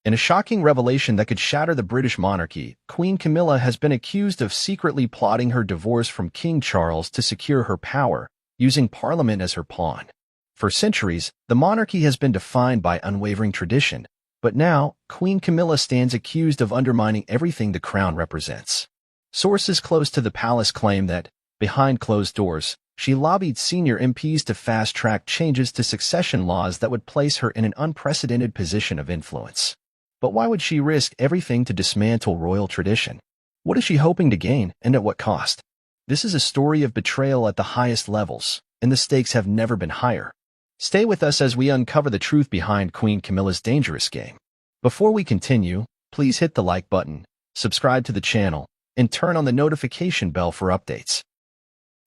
In a shocking revelation that could shatter the British monarchy, Queen Camilla has been accused of secretly plotting her divorce from King Charles to secure her power, using Parliament as her pawn. For centuries, the monarchy has been defined by unwavering tradition, but now, Queen Camilla stands accused of undermining everything the crown represents. Sources close to the palace claim that, behind closed doors, she lobbied senior MPs to fast-track changes to succession laws that would place her in an unprecedented position of influence. But why would she risk everything to dismantle royal tradition? What is she hoping to gain, and at what cost? This is a story of betrayal at the highest levels, and the stakes have never been higher. Stay with us as we uncover the truth behind Queen Camilla's dangerous game. Before we continue, please hit the like button, subscribe to the channel, and turn on the notification bell for updates.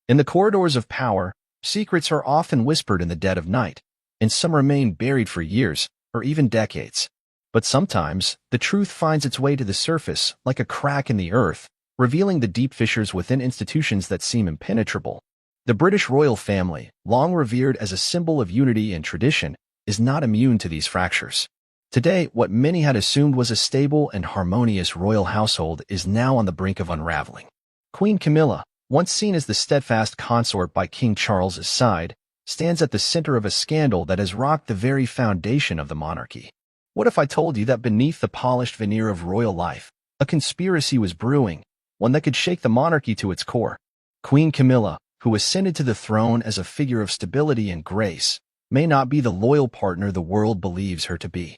In the corridors of power, secrets are often whispered in the dead of night, and some remain buried for years, or even decades. But sometimes, the truth finds its way to the surface, like a crack in the earth, revealing the deep fissures within institutions that seem impenetrable. The British royal family, long revered as a symbol of unity and tradition, is not immune to these fractures. Today, what many had assumed was a stable and harmonious royal household is now on the brink of unraveling. Queen Camilla, once seen as the steadfast consort by King Charles's side, stands at the center of a scandal that has rocked the very foundation of the monarchy. What if I told you that beneath the polished veneer of royal life, a conspiracy was brewing, one that could shake the monarchy to its core? Queen Camilla, who ascended to the throne as a figure of stability and grace, may not be the loyal partner the world believes her to be.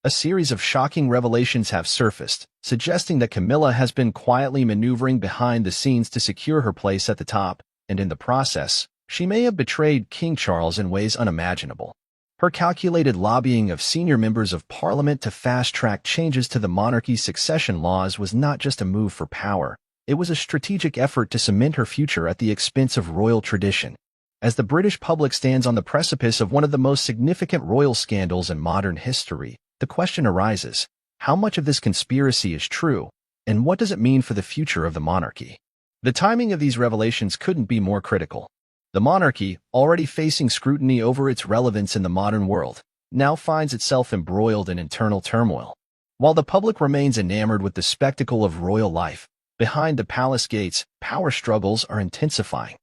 A series of shocking revelations have surfaced, suggesting that Camilla has been quietly maneuvering behind the scenes to secure her place at the top, and in the process, she may have betrayed King Charles in ways unimaginable. Her calculated lobbying of senior members of Parliament to fast-track changes to the monarchy's succession laws was not just a move for power, it was a strategic effort to cement her future at the expense of royal tradition. As the British public stands on the precipice of one of the most significant royal scandals in modern history, the question arises, how much of this conspiracy is true, and what does it mean for the future of the monarchy? The timing of these revelations couldn't be more critical. The monarchy, already facing scrutiny over its relevance in the modern world, now finds itself embroiled in internal turmoil. While the public remains enamored with the spectacle of royal life, behind the palace gates, power struggles are intensifying.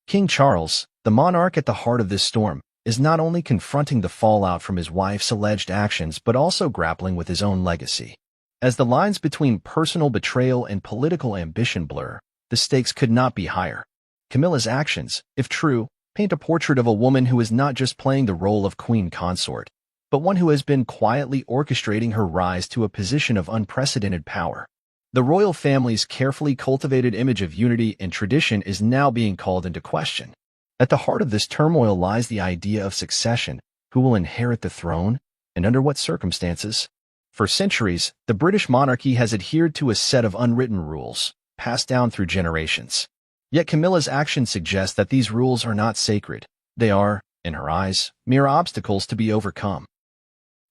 King Charles, the monarch at the heart of this storm, is not only confronting the fallout from his wife's alleged actions but also grappling with his own legacy. As the lines between personal betrayal and political ambition blur, the stakes could not be higher. Camilla's actions, if true, paint a portrait of a woman who is not just playing the role of queen consort, but one who has been quietly orchestrating her rise to a position of unprecedented power. The royal family's carefully cultivated image of unity and tradition is now being called into question. At the heart of this turmoil lies the idea of succession: who will inherit the throne, and under what circumstances? For centuries, the British monarchy has adhered to a set of unwritten rules, passed down through generations. Yet Camilla's actions suggest that these rules are not sacred. They are, in her eyes, mere obstacles to be overcome.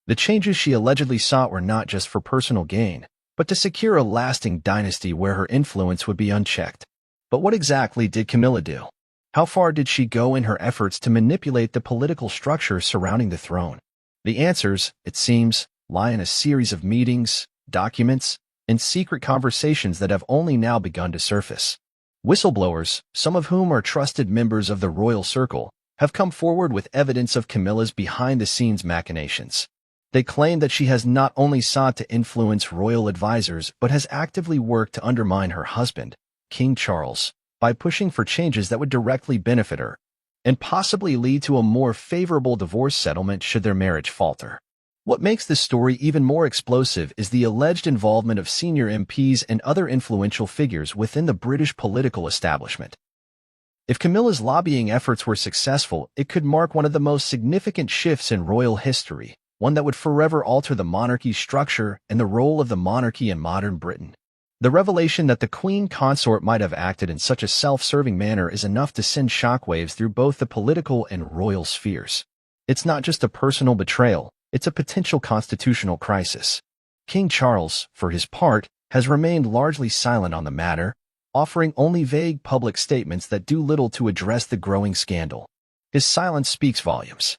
The changes she allegedly sought were not just for personal gain, but to secure a lasting dynasty where her influence would be unchecked. But what exactly did Camilla do? How far did she go in her efforts to manipulate the political structure surrounding the throne? The answers, it seems, lie in a series of meetings, documents, and secret conversations that have only now begun to surface. Whistleblowers, some of whom are trusted members of the royal circle, have come forward with evidence of Camilla's behind-the-scenes machinations. They claim that she has not only sought to influence royal advisors but has actively worked to undermine her husband, King Charles, by pushing for changes that would directly benefit her, and possibly lead to a more favorable divorce settlement should their marriage falter. What makes this story even more explosive is the alleged involvement of senior MPs and other influential figures within the British political establishment. If Camilla's lobbying efforts were successful, it could mark one of the most significant shifts in royal history, one that would forever alter the monarchy's structure and the role of the monarchy in modern Britain. The revelation that the queen consort might have acted in such a self-serving manner is enough to send shockwaves through both the political and royal spheres. It's not just a personal betrayal. It's a potential constitutional crisis. King Charles, for his part, has remained largely silent on the matter, offering only vague public statements that do little to address the growing scandal. His silence speaks volumes.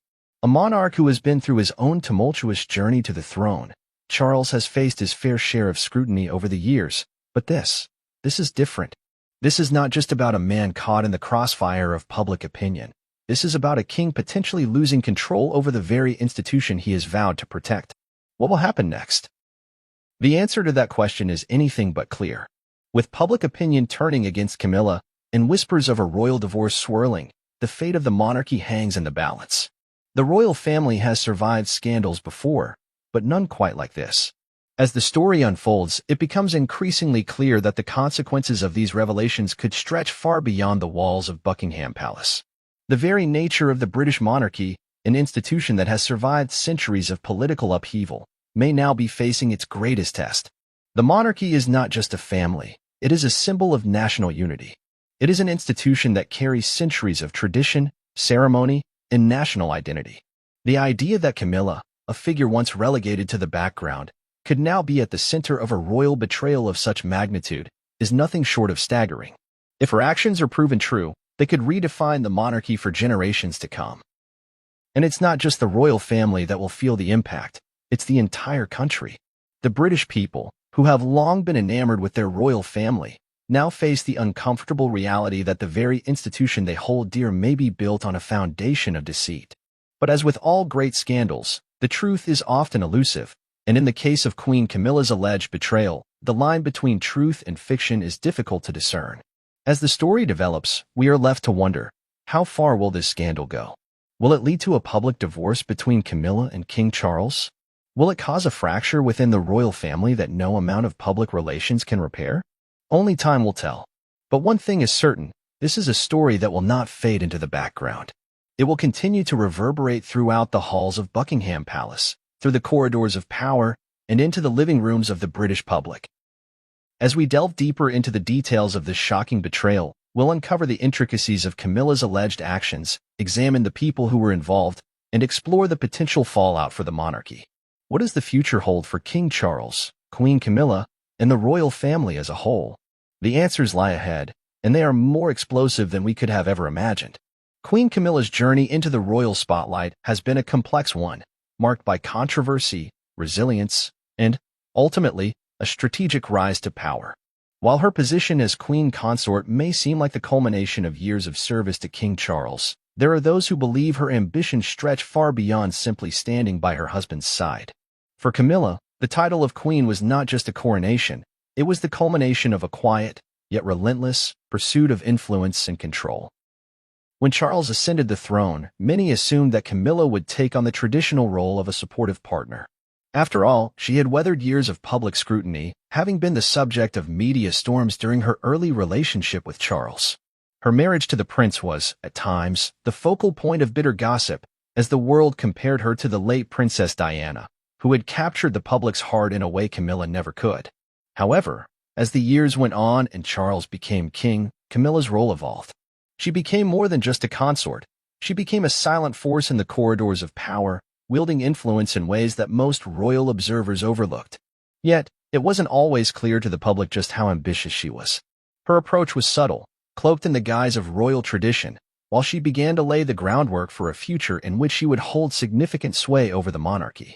A monarch who has been through his own tumultuous journey to the throne, Charles has faced his fair share of scrutiny over the years, but this is different. This is not just about a man caught in the crossfire of public opinion. This is about a king potentially losing control over the very institution he has vowed to protect. What will happen next? The answer to that question is anything but clear. With public opinion turning against Camilla and whispers of a royal divorce swirling, the fate of the monarchy hangs in the balance. The royal family has survived scandals before, but none quite like this. As the story unfolds, it becomes increasingly clear that the consequences of these revelations could stretch far beyond the walls of Buckingham Palace. The very nature of the British monarchy, an institution that has survived centuries of political upheaval, may now be facing its greatest test. The monarchy is not just a family, it is a symbol of national unity. It is an institution that carries centuries of tradition, ceremony, and national identity. The idea that Camilla, a figure once relegated to the background, could now be at the center of a royal betrayal of such magnitude is nothing short of staggering. If her actions are proven true, they could redefine the monarchy for generations to come. And it's not just the royal family that will feel the impact, it's the entire country. The British people, who have long been enamored with their royal family, now face the uncomfortable reality that the very institution they hold dear may be built on a foundation of deceit. But as with all great scandals, the truth is often elusive, and in the case of Queen Camilla's alleged betrayal, the line between truth and fiction is difficult to discern. As the story develops, we are left to wonder, how far will this scandal go? Will it lead to a public divorce between Camilla and King Charles? Will it cause a fracture within the royal family that no amount of public relations can repair? Only time will tell. But one thing is certain, this is a story that will not fade into the background. It will continue to reverberate throughout the halls of Buckingham Palace, through the corridors of power, and into the living rooms of the British public. As we delve deeper into the details of this shocking betrayal, we'll uncover the intricacies of Camilla's alleged actions, examine the people who were involved, and explore the potential fallout for the monarchy. What does the future hold for King Charles, Queen Camilla, and the royal family as a whole? The answers lie ahead, and they are more explosive than we could have ever imagined. Queen Camilla's journey into the royal spotlight has been a complex one, marked by controversy, resilience, and, ultimately, a strategic rise to power. While her position as queen consort may seem like the culmination of years of service to King Charles, there are those who believe her ambitions stretch far beyond simply standing by her husband's side. For Camilla, the title of queen was not just a coronation, it was the culmination of a quiet, yet relentless, pursuit of influence and control. When Charles ascended the throne, many assumed that Camilla would take on the traditional role of a supportive partner. After all, she had weathered years of public scrutiny, having been the subject of media storms during her early relationship with Charles. Her marriage to the prince was, at times, the focal point of bitter gossip, as the world compared her to the late Princess Diana, who had captured the public's heart in a way Camilla never could. However, as the years went on and Charles became king, Camilla's role evolved. She became more than just a consort. She became a silent force in the corridors of power, wielding influence in ways that most royal observers overlooked. Yet, it wasn't always clear to the public just how ambitious she was. Her approach was subtle, cloaked in the guise of royal tradition, while she began to lay the groundwork for a future in which she would hold significant sway over the monarchy.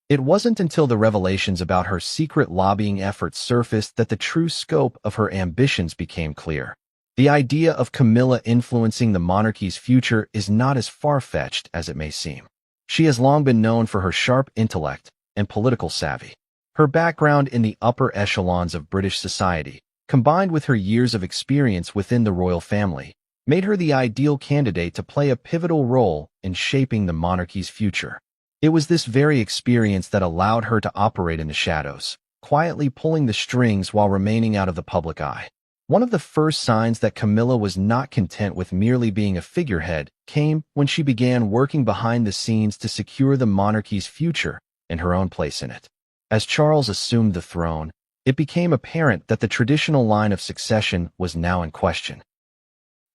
It wasn't until the revelations about her secret lobbying efforts surfaced that the true scope of her ambitions became clear. The idea of Camilla influencing the monarchy's future is not as far-fetched as it may seem. She has long been known for her sharp intellect and political savvy. Her background in the upper echelons of British society, combined with her years of experience within the royal family, made her the ideal candidate to play a pivotal role in shaping the monarchy's future. It was this very experience that allowed her to operate in the shadows, quietly pulling the strings while remaining out of the public eye. One of the first signs that Camilla was not content with merely being a figurehead came when she began working behind the scenes to secure the monarchy's future and her own place in it. As Charles assumed the throne, it became apparent that the traditional line of succession was now in question.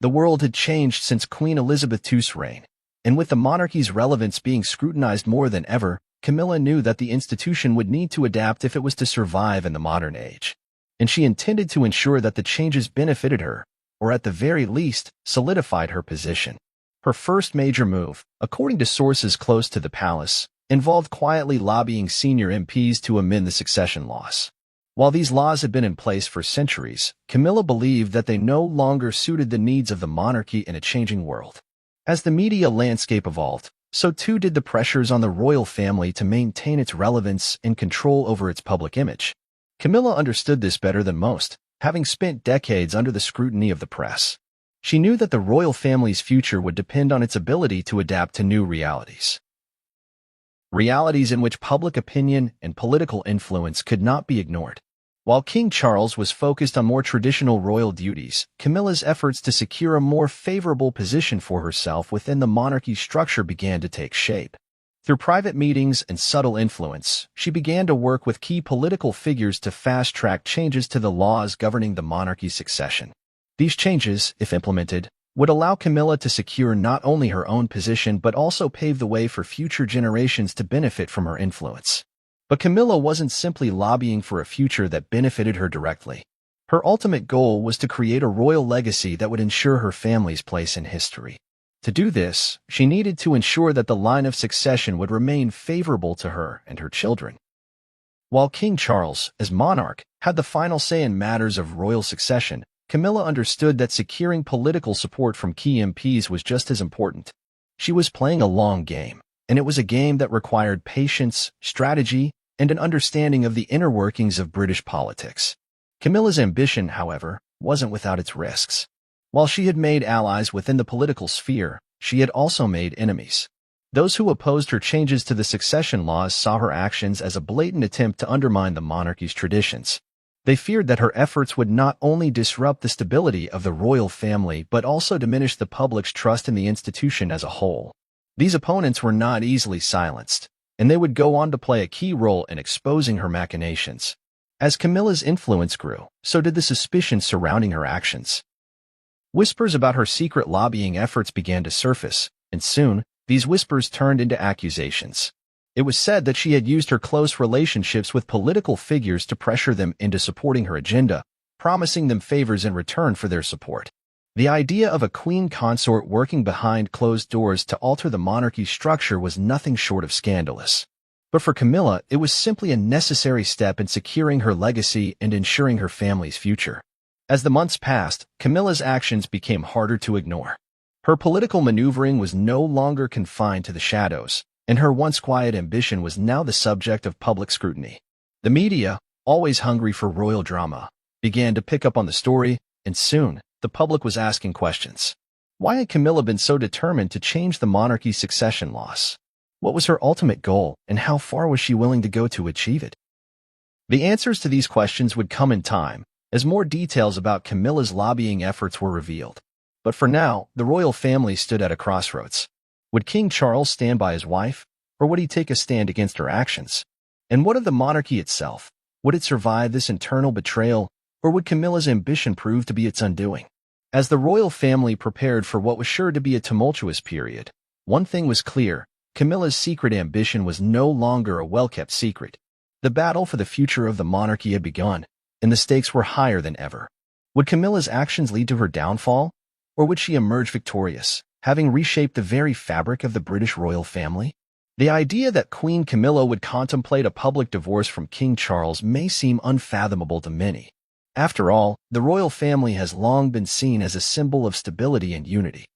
The world had changed since Queen Elizabeth II's reign, and with the monarchy's relevance being scrutinized more than ever, Camilla knew that the institution would need to adapt if it was to survive in the modern age. And she intended to ensure that the changes benefited her, or at the very least, solidified her position. Her first major move, according to sources close to the palace, involved quietly lobbying senior MPs to amend the succession laws. While these laws had been in place for centuries, Camilla believed that they no longer suited the needs of the monarchy in a changing world. As the media landscape evolved, so too did the pressures on the royal family to maintain its relevance and control over its public image. Camilla understood this better than most, having spent decades under the scrutiny of the press. She knew that the royal family's future would depend on its ability to adapt to new realities. Realities in which public opinion and political influence could not be ignored. While King Charles was focused on more traditional royal duties, Camilla's efforts to secure a more favorable position for herself within the monarchy structure began to take shape. Through private meetings and subtle influence, she began to work with key political figures to fast-track changes to the laws governing the monarchy's succession. These changes, if implemented, would allow Camilla to secure not only her own position but also pave the way for future generations to benefit from her influence. But Camilla wasn't simply lobbying for a future that benefited her directly. Her ultimate goal was to create a royal legacy that would ensure her family's place in history. To do this, she needed to ensure that the line of succession would remain favorable to her and her children. While King Charles, as monarch, had the final say in matters of royal succession, Camilla understood that securing political support from key MPs was just as important. She was playing a long game, and it was a game that required patience, strategy, and an understanding of the inner workings of British politics. Camilla's ambition, however, wasn't without its risks. While she had made allies within the political sphere, she had also made enemies. Those who opposed her changes to the succession laws saw her actions as a blatant attempt to undermine the monarchy's traditions. They feared that her efforts would not only disrupt the stability of the royal family but also diminish the public's trust in the institution as a whole. These opponents were not easily silenced, and they would go on to play a key role in exposing her machinations. As Camilla's influence grew, so did the suspicions surrounding her actions. Whispers about her secret lobbying efforts began to surface, and soon, these whispers turned into accusations. It was said that she had used her close relationships with political figures to pressure them into supporting her agenda, promising them favors in return for their support. The idea of a queen consort working behind closed doors to alter the monarchy's structure was nothing short of scandalous. But for Camilla, it was simply a necessary step in securing her legacy and ensuring her family's future. As the months passed, Camilla's actions became harder to ignore. Her political maneuvering was no longer confined to the shadows, and her once quiet ambition was now the subject of public scrutiny. The media, always hungry for royal drama, began to pick up on the story, and soon, the public was asking questions. Why had Camilla been so determined to change the monarchy's succession laws? What was her ultimate goal, and how far was she willing to go to achieve it? The answers to these questions would come in time, as more details about Camilla's lobbying efforts were revealed. But for now, the royal family stood at a crossroads. Would King Charles stand by his wife, or would he take a stand against her actions? And what of the monarchy itself? Would it survive this internal betrayal, or would Camilla's ambition prove to be its undoing? As the royal family prepared for what was sure to be a tumultuous period, one thing was clear: Camilla's secret ambition was no longer a well-kept secret. The battle for the future of the monarchy had begun, and the stakes were higher than ever. Would Camilla's actions lead to her downfall, or would she emerge victorious, having reshaped the very fabric of the British royal family? The idea that Queen Camilla would contemplate a public divorce from King Charles may seem unfathomable to many. After all, the royal family has long been seen as a symbol of stability and unity.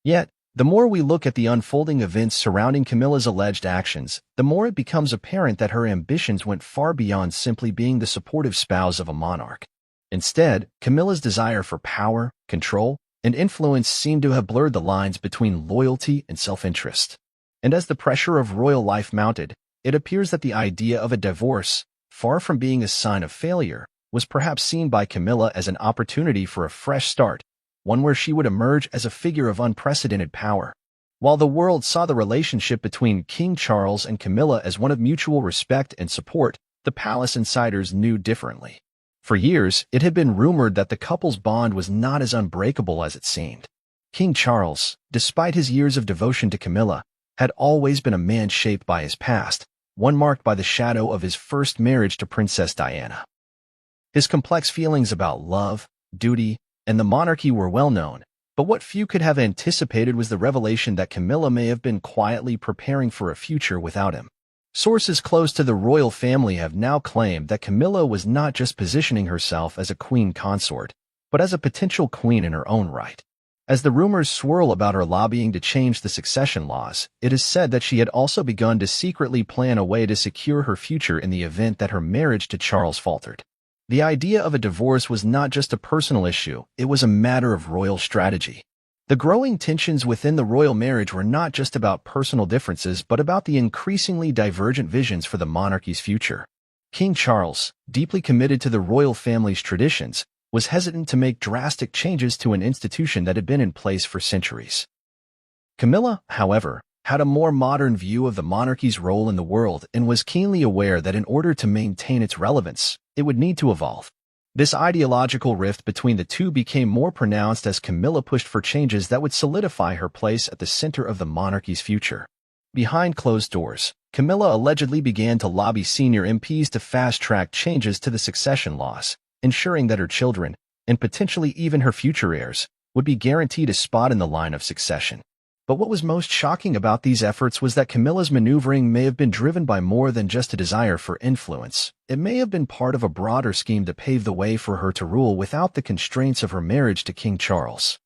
Yet, the more we look at the unfolding events surrounding Camilla's alleged actions, the more it becomes apparent that her ambitions went far beyond simply being the supportive spouse of a monarch. Instead, Camilla's desire for power, control, and influence seemed to have blurred the lines between loyalty and self-interest. And as the pressure of royal life mounted, it appears that the idea of a divorce, far from being a sign of failure, was perhaps seen by Camilla as an opportunity for a fresh start, one where she would emerge as a figure of unprecedented power. While the world saw the relationship between King Charles and Camilla as one of mutual respect and support, the palace insiders knew differently. For years, it had been rumored that the couple's bond was not as unbreakable as it seemed. King Charles, despite his years of devotion to Camilla, had always been a man shaped by his past, one marked by the shadow of his first marriage to Princess Diana. His complex feelings about love, duty, and the monarchy were well known, But what few could have anticipated was the revelation that Camilla may have been quietly preparing for a future without him. Sources close to the royal family have now claimed that Camilla was not just positioning herself as a queen consort, but as a potential queen in her own right. As the rumors swirl about her lobbying to change the succession laws, it is said that she had also begun to secretly plan a way to secure her future in the event that her marriage to Charles faltered. The idea of a divorce was not just a personal issue, it was a matter of royal strategy. The growing tensions within the royal marriage were not just about personal differences but about the increasingly divergent visions for the monarchy's future. King Charles, deeply committed to the royal family's traditions, was hesitant to make drastic changes to an institution that had been in place for centuries. Camilla, however, had a more modern view of the monarchy's role in the world and was keenly aware that in order to maintain its relevance, it would need to evolve. This ideological rift between the two became more pronounced as Camilla pushed for changes that would solidify her place at the center of the monarchy's future. Behind closed doors, Camilla allegedly began to lobby senior MPs to fast-track changes to the succession laws, ensuring that her children, and potentially even her future heirs, would be guaranteed a spot in the line of succession. But what was most shocking about these efforts was that Camilla's maneuvering may have been driven by more than just a desire for influence. It may have been part of a broader scheme to pave the way for her to rule without the constraints of her marriage to King Charles.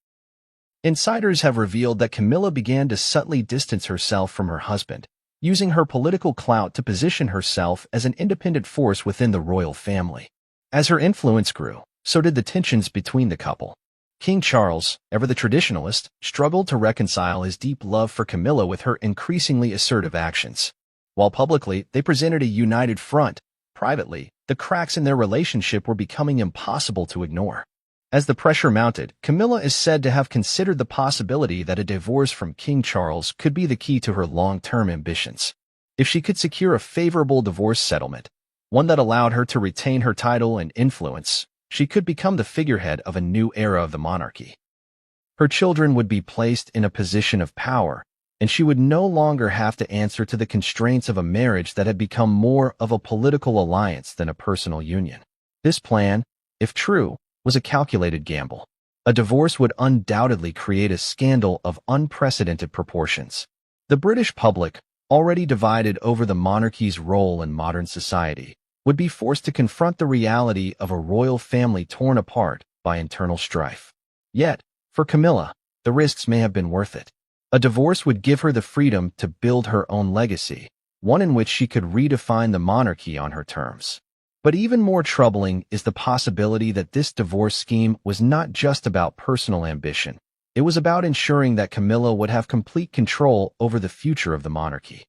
Insiders have revealed that Camilla began to subtly distance herself from her husband, using her political clout to position herself as an independent force within the royal family. As her influence grew, so did the tensions between the couple. King Charles, ever the traditionalist, struggled to reconcile his deep love for Camilla with her increasingly assertive actions. While publicly they presented a united front, privately, the cracks in their relationship were becoming impossible to ignore. As the pressure mounted, Camilla is said to have considered the possibility that a divorce from King Charles could be the key to her long-term ambitions. If she could secure a favorable divorce settlement, one that allowed her to retain her title and influence, she could become the figurehead of a new era of the monarchy. Her children would be placed in a position of power, and she would no longer have to answer to the constraints of a marriage that had become more of a political alliance than a personal union. This plan, if true, was a calculated gamble. A divorce would undoubtedly create a scandal of unprecedented proportions. The British public, already divided over the monarchy's role in modern society, would be forced to confront the reality of a royal family torn apart by internal strife. Yet, for Camilla, the risks may have been worth it. A divorce would give her the freedom to build her own legacy, one in which she could redefine the monarchy on her terms. But even more troubling is the possibility that this divorce scheme was not just about personal ambition. It was about ensuring that Camilla would have complete control over the future of the monarchy.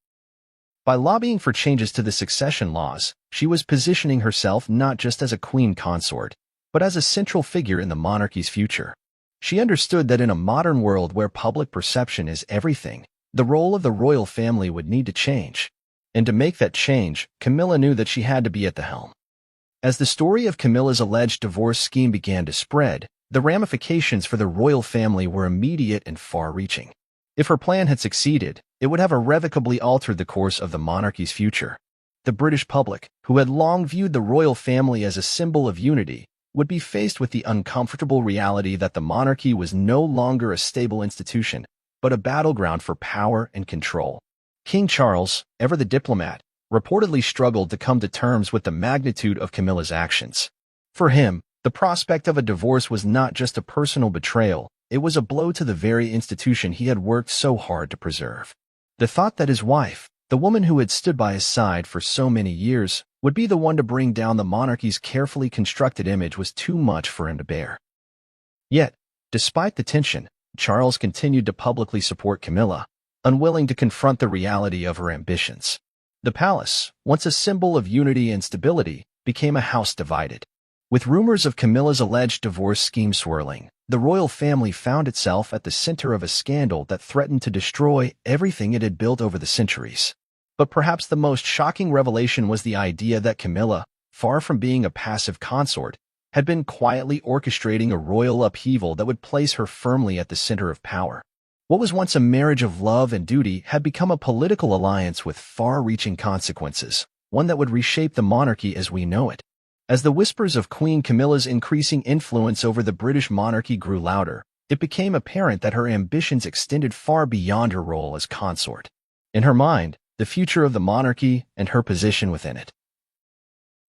By lobbying for changes to the succession laws, she was positioning herself not just as a queen consort, but as a central figure in the monarchy's future. She understood that in a modern world where public perception is everything, the role of the royal family would need to change. And to make that change, Camilla knew that she had to be at the helm. As the story of Camilla's alleged divorce scheme began to spread, the ramifications for the royal family were immediate and far-reaching. If her plan had succeeded, it would have irrevocably altered the course of the monarchy's future. The British public, who had long viewed the royal family as a symbol of unity, would be faced with the uncomfortable reality that the monarchy was no longer a stable institution, but a battleground for power and control. King Charles, ever the diplomat, reportedly struggled to come to terms with the magnitude of Camilla's actions. For him, the prospect of a divorce was not just a personal betrayal, it was a blow to the very institution he had worked so hard to preserve. The thought that his wife, the woman who had stood by his side for so many years, would be the one to bring down the monarchy's carefully constructed image was too much for him to bear. Yet, despite the tension, Charles continued to publicly support Camilla, unwilling to confront the reality of her ambitions. The palace, once a symbol of unity and stability, became a house divided. With rumors of Camilla's alleged divorce scheme swirling, the royal family found itself at the center of a scandal that threatened to destroy everything it had built over the centuries. But perhaps the most shocking revelation was the idea that Camilla, far from being a passive consort, had been quietly orchestrating a royal upheaval that would place her firmly at the center of power. What was once a marriage of love and duty had become a political alliance with far-reaching consequences, one that would reshape the monarchy as we know it. As the whispers of Queen Camilla's increasing influence over the British monarchy grew louder, it became apparent that her ambitions extended far beyond her role as consort. In her mind, the future of the monarchy and her position within it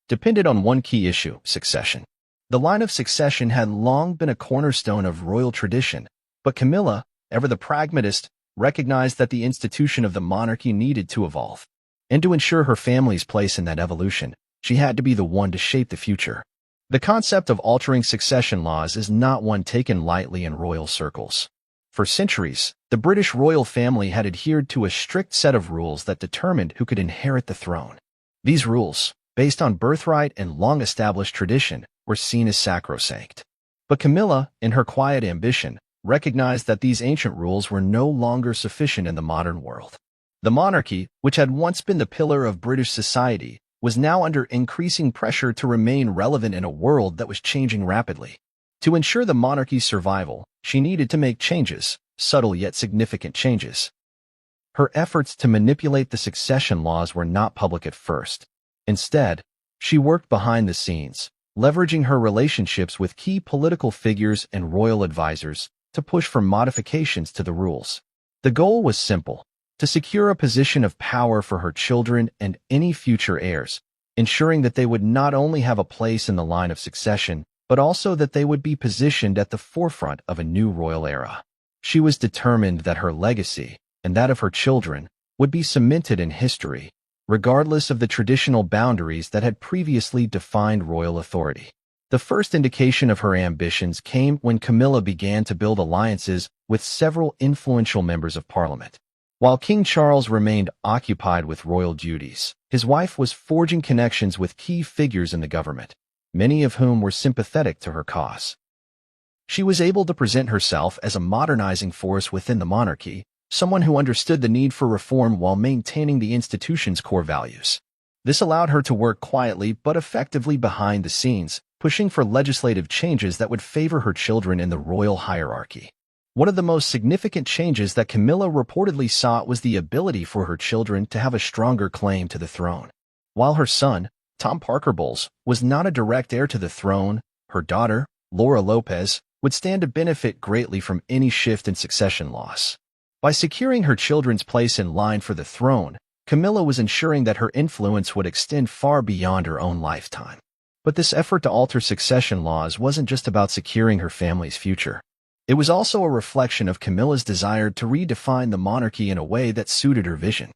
depended on one key issue: succession. The line of succession had long been a cornerstone of royal tradition, but Camilla, ever the pragmatist, recognized that the institution of the monarchy needed to evolve. And to ensure her family's place in that evolution, she had to be the one to shape the future. The concept of altering succession laws is not one taken lightly in royal circles. For centuries, the British royal family had adhered to a strict set of rules that determined who could inherit the throne. These rules, based on birthright and long-established tradition, were seen as sacrosanct. But Camilla, in her quiet ambition, recognized that these ancient rules were no longer sufficient in the modern world. The monarchy, which had once been the pillar of British society, was now under increasing pressure to remain relevant in a world that was changing rapidly. To ensure the monarchy's survival, she needed to make changes, subtle yet significant changes. Her efforts to manipulate the succession laws were not public at first. Instead, she worked behind the scenes, leveraging her relationships with key political figures and royal advisors to push for modifications to the rules. The goal was simple: to secure a position of power for her children and any future heirs, ensuring that they would not only have a place in the line of succession, but also that they would be positioned at the forefront of a new royal era. She was determined that her legacy, and that of her children, would be cemented in history, regardless of the traditional boundaries that had previously defined royal authority. The first indication of her ambitions came when Camilla began to build alliances with several influential members of Parliament. While King Charles remained occupied with royal duties, his wife was forging connections with key figures in the government, many of whom were sympathetic to her cause. She was able to present herself as a modernizing force within the monarchy, someone who understood the need for reform while maintaining the institution's core values. This allowed her to work quietly but effectively behind the scenes, pushing for legislative changes that would favor her children in the royal hierarchy. One of the most significant changes that Camilla reportedly sought was the ability for her children to have a stronger claim to the throne. While her son, Tom Parker Bowles, was not a direct heir to the throne, her daughter, Laura Lopez, would stand to benefit greatly from any shift in succession laws. By securing her children's place in line for the throne, Camilla was ensuring that her influence would extend far beyond her own lifetime. But this effort to alter succession laws wasn't just about securing her family's future. It was also a reflection of Camilla's desire to redefine the monarchy in a way that suited her vision.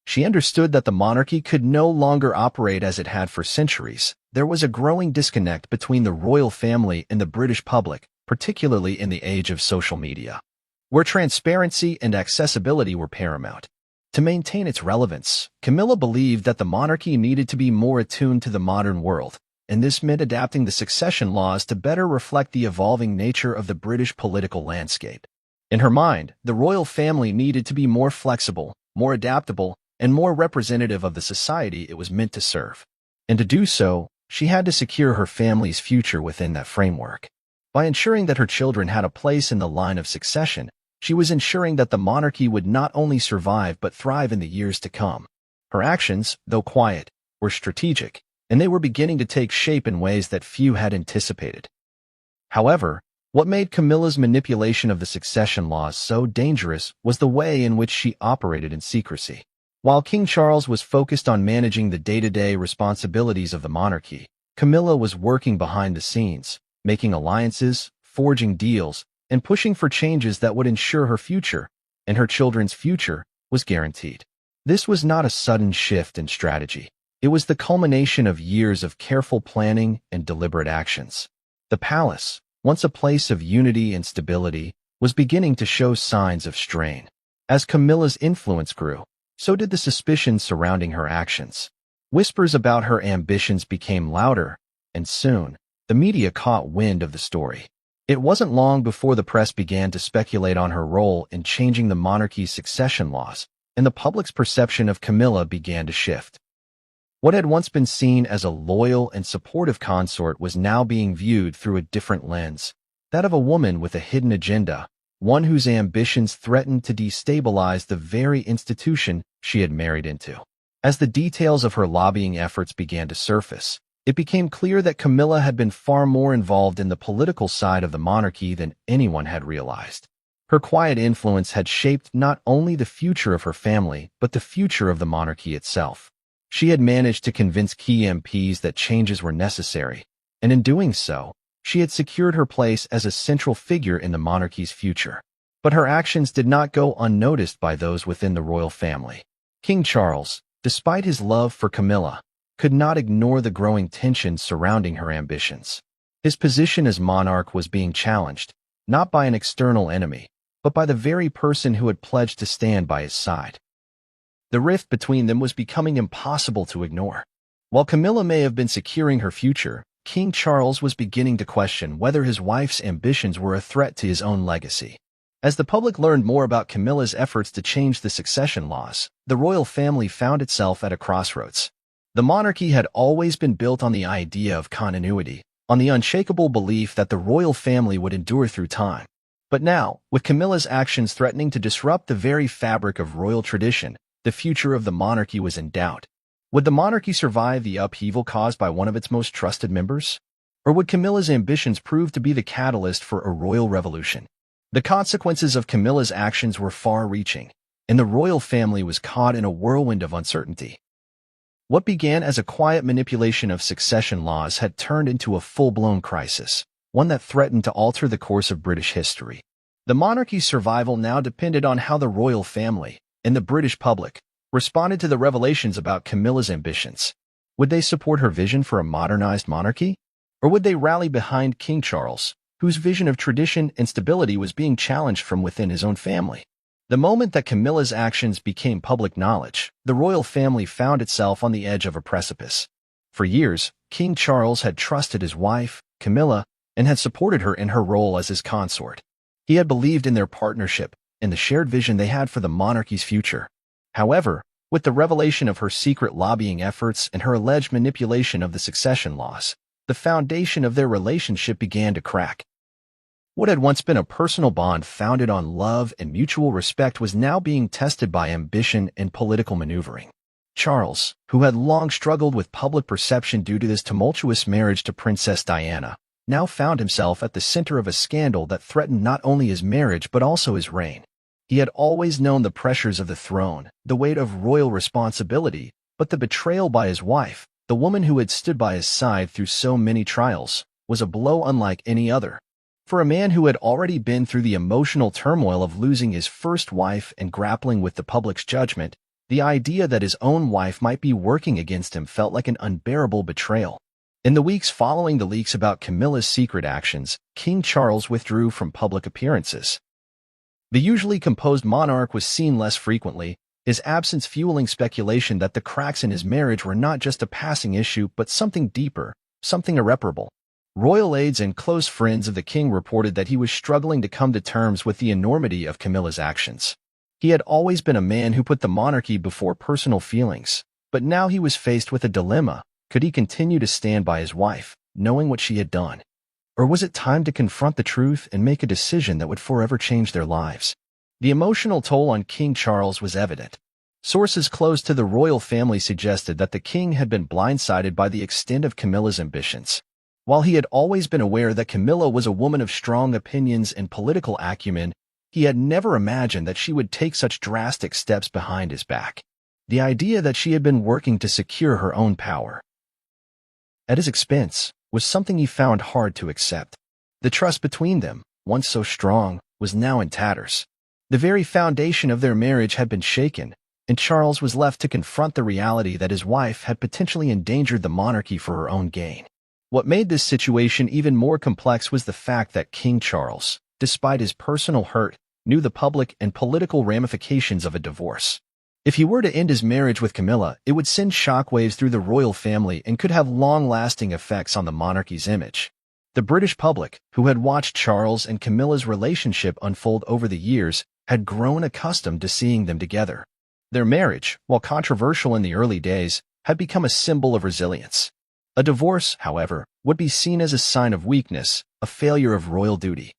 She understood that the monarchy could no longer operate as it had for centuries. There was a growing disconnect between the royal family and the British public, particularly in the age of social media, where transparency and accessibility were paramount. To maintain its relevance, Camilla believed that the monarchy needed to be more attuned to the modern world, and this meant adapting the succession laws to better reflect the evolving nature of the British political landscape. In her mind, the royal family needed to be more flexible, more adaptable, and more representative of the society it was meant to serve. And to do so, she had to secure her family's future within that framework. By ensuring that her children had a place in the line of succession, she was ensuring that the monarchy would not only survive but thrive in the years to come. Her actions, though quiet, were strategic, and they were beginning to take shape in ways that few had anticipated. However, what made Camilla's manipulation of the succession laws so dangerous was the way in which she operated in secrecy. While King Charles was focused on managing the day-to-day responsibilities of the monarchy, Camilla was working behind the scenes, making alliances, forging deals, and pushing for changes that would ensure her future, and her children's future, was guaranteed. This was not a sudden shift in strategy. It was the culmination of years of careful planning and deliberate actions. The palace, once a place of unity and stability, was beginning to show signs of strain. As Camilla's influence grew, so did the suspicions surrounding her actions. Whispers about her ambitions became louder, and soon, the media caught wind of the story. It wasn't long before the press began to speculate on her role in changing the monarchy's succession laws, and the public's perception of Camilla began to shift. What had once been seen as a loyal and supportive consort was now being viewed through a different lens, that of a woman with a hidden agenda, one whose ambitions threatened to destabilize the very institution she had married into. As the details of her lobbying efforts began to surface, It became clear that Camilla had been far more involved in the political side of the monarchy than anyone had realized. Her quiet influence had shaped not only the future of her family, but the future of the monarchy itself. She had managed to convince key MPs that changes were necessary, and in doing so, she had secured her place as a central figure in the monarchy's future. But her actions did not go unnoticed by those within the royal family. King Charles, despite his love for Camilla, could not ignore the growing tensions surrounding her ambitions. His position as monarch was being challenged, not by an external enemy, but by the very person who had pledged to stand by his side. The rift between them was becoming impossible to ignore. While Camilla may have been securing her future, King Charles was beginning to question whether his wife's ambitions were a threat to his own legacy. As the public learned more about Camilla's efforts to change the succession laws, the royal family found itself at a crossroads. The monarchy had always been built on the idea of continuity, on the unshakable belief that the royal family would endure through time. But now, with Camilla's actions threatening to disrupt the very fabric of royal tradition, the future of the monarchy was in doubt. Would the monarchy survive the upheaval caused by one of its most trusted members? Or would Camilla's ambitions prove to be the catalyst for a royal revolution? The consequences of Camilla's actions were far-reaching, and the royal family was caught in a whirlwind of uncertainty. What began as a quiet manipulation of succession laws had turned into a full-blown crisis, one that threatened to alter the course of British history. The monarchy's survival now depended on how the royal family, and the British public, responded to the revelations about Camilla's ambitions. Would they support her vision for a modernized monarchy? Or would they rally behind King Charles, whose vision of tradition and stability was being challenged from within his own family? The moment that Camilla's actions became public knowledge, the royal family found itself on the edge of a precipice. For years, King Charles had trusted his wife, Camilla, and had supported her in her role as his consort. He had believed in their partnership and the shared vision they had for the monarchy's future. However, with the revelation of her secret lobbying efforts and her alleged manipulation of the succession laws, the foundation of their relationship began to crack. What had once been a personal bond founded on love and mutual respect was now being tested by ambition and political maneuvering. Charles, who had long struggled with public perception due to his tumultuous marriage to Princess Diana, now found himself at the center of a scandal that threatened not only his marriage but also his reign. He had always known the pressures of the throne, the weight of royal responsibility, but the betrayal by his wife, the woman who had stood by his side through so many trials, was a blow unlike any other. For a man who had already been through the emotional turmoil of losing his first wife and grappling with the public's judgment, the idea that his own wife might be working against him felt like an unbearable betrayal. In the weeks following the leaks about Camilla's secret actions, King Charles withdrew from public appearances. The usually composed monarch was seen less frequently, his absence fueling speculation that the cracks in his marriage were not just a passing issue but something deeper, something irreparable. Royal aides and close friends of the king reported that he was struggling to come to terms with the enormity of Camilla's actions. He had always been a man who put the monarchy before personal feelings, but now he was faced with a dilemma. Could he continue to stand by his wife, knowing what she had done? Or was it time to confront the truth and make a decision that would forever change their lives? The emotional toll on King Charles was evident. Sources close to the royal family suggested that the king had been blindsided by the extent of Camilla's ambitions. While he had always been aware that Camilla was a woman of strong opinions and political acumen, he had never imagined that she would take such drastic steps behind his back. The idea that she had been working to secure her own power at his expense was something he found hard to accept. The trust between them, once so strong, was now in tatters. The very foundation of their marriage had been shaken, and Charles was left to confront the reality that his wife had potentially endangered the monarchy for her own gain. What made this situation even more complex was the fact that King Charles, despite his personal hurt, knew the public and political ramifications of a divorce. If he were to end his marriage with Camilla, it would send shockwaves through the royal family and could have long-lasting effects on the monarchy's image. The British public, who had watched Charles and Camilla's relationship unfold over the years, had grown accustomed to seeing them together. Their marriage, while controversial in the early days, had become a symbol of resilience. A divorce, however, would be seen as a sign of weakness, a failure of royal duty.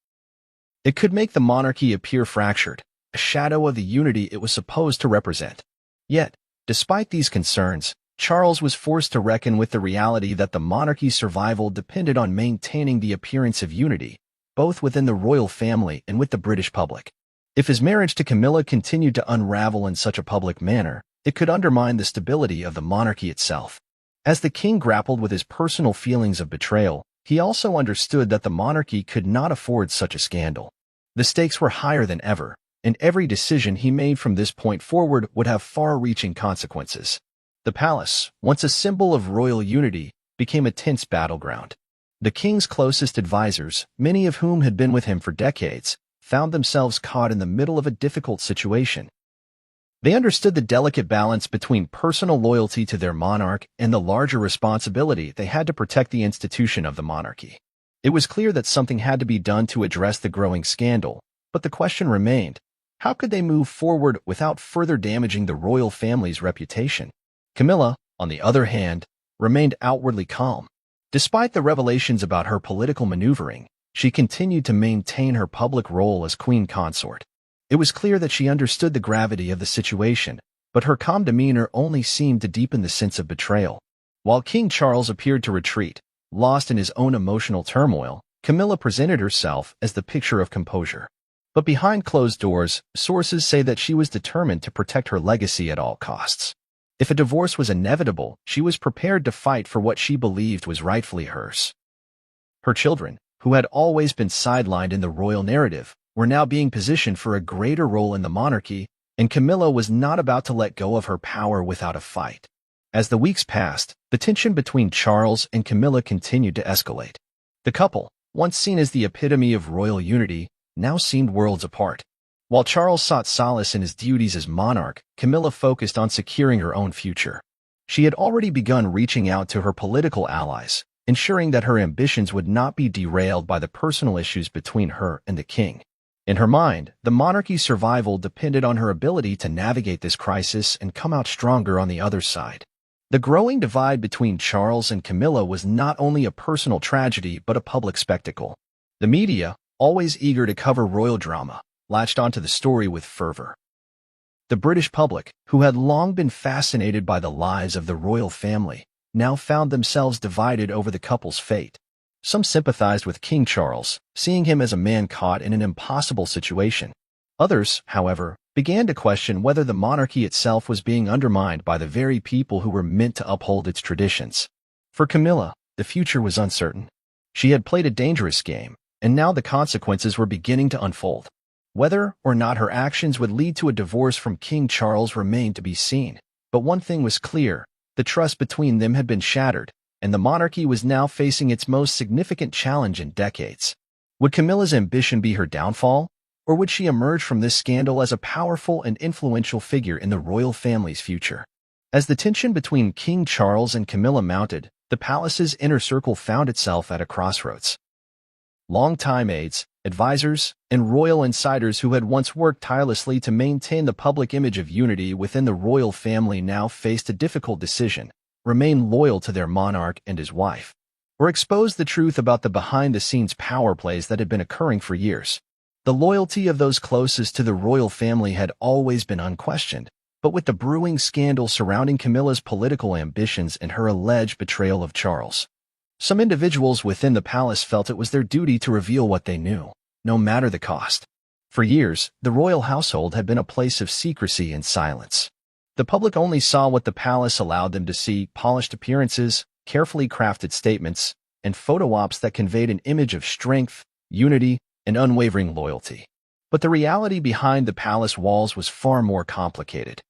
It could make the monarchy appear fractured, a shadow of the unity it was supposed to represent. Yet, despite these concerns, Charles was forced to reckon with the reality that the monarchy's survival depended on maintaining the appearance of unity, both within the royal family and with the British public. If his marriage to Camilla continued to unravel in such a public manner, it could undermine the stability of the monarchy itself. As the king grappled with his personal feelings of betrayal, he also understood that the monarchy could not afford such a scandal. The stakes were higher than ever, and every decision he made from this point forward would have far-reaching consequences. The palace, once a symbol of royal unity, became a tense battleground. The king's closest advisors, many of whom had been with him for decades, found themselves caught in the middle of a difficult situation. They understood the delicate balance between personal loyalty to their monarch and the larger responsibility they had to protect the institution of the monarchy. It was clear that something had to be done to address the growing scandal, but the question remained, how could they move forward without further damaging the royal family's reputation? Camilla, on the other hand, remained outwardly calm. Despite the revelations about her political maneuvering, she continued to maintain her public role as queen consort. It was clear that she understood the gravity of the situation, but her calm demeanor only seemed to deepen the sense of betrayal. While King Charles appeared to retreat, lost in his own emotional turmoil, Camilla presented herself as the picture of composure. But behind closed doors, sources say that she was determined to protect her legacy at all costs. If a divorce was inevitable, she was prepared to fight for what she believed was rightfully hers. Her children, who had always been sidelined in the royal narrative, were now being positioned for a greater role in the monarchy, and Camilla was not about to let go of her power without a fight. As the weeks passed, the tension between Charles and Camilla continued to escalate. The couple, once seen as the epitome of royal unity, now seemed worlds apart. While Charles sought solace in his duties as monarch, Camilla focused on securing her own future. She had already begun reaching out to her political allies, ensuring that her ambitions would not be derailed by the personal issues between her and the king. In her mind, the monarchy's survival depended on her ability to navigate this crisis and come out stronger on the other side. The growing divide between Charles and Camilla was not only a personal tragedy but a public spectacle. The media, always eager to cover royal drama, latched onto the story with fervor. The British public, who had long been fascinated by the lives of the royal family, now found themselves divided over the couple's fate. Some sympathized with King Charles, seeing him as a man caught in an impossible situation. Others, however, began to question whether the monarchy itself was being undermined by the very people who were meant to uphold its traditions. For Camilla, the future was uncertain. She had played a dangerous game, and now the consequences were beginning to unfold. Whether or not her actions would lead to a divorce from King Charles remained to be seen. But one thing was clear, the trust between them had been shattered, and the monarchy was now facing its most significant challenge in decades. Would Camilla's ambition be her downfall, or would she emerge from this scandal as a powerful and influential figure in the royal family's future? As the tension between King Charles and Camilla mounted, the palace's inner circle found itself at a crossroads. Longtime aides, advisors, and royal insiders who had once worked tirelessly to maintain the public image of unity within the royal family now faced a difficult decision: remain loyal to their monarch and his wife, or expose the truth about the behind-the-scenes power plays that had been occurring for years. The loyalty of those closest to the royal family had always been unquestioned, but with the brewing scandal surrounding Camilla's political ambitions and her alleged betrayal of Charles, some individuals within the palace felt it was their duty to reveal what they knew, no matter the cost. For years, the royal household had been a place of secrecy and silence. The public only saw what the palace allowed them to see: polished appearances, carefully crafted statements, and photo ops that conveyed an image of strength, unity, and unwavering loyalty. But the reality behind the palace walls was far more complicated.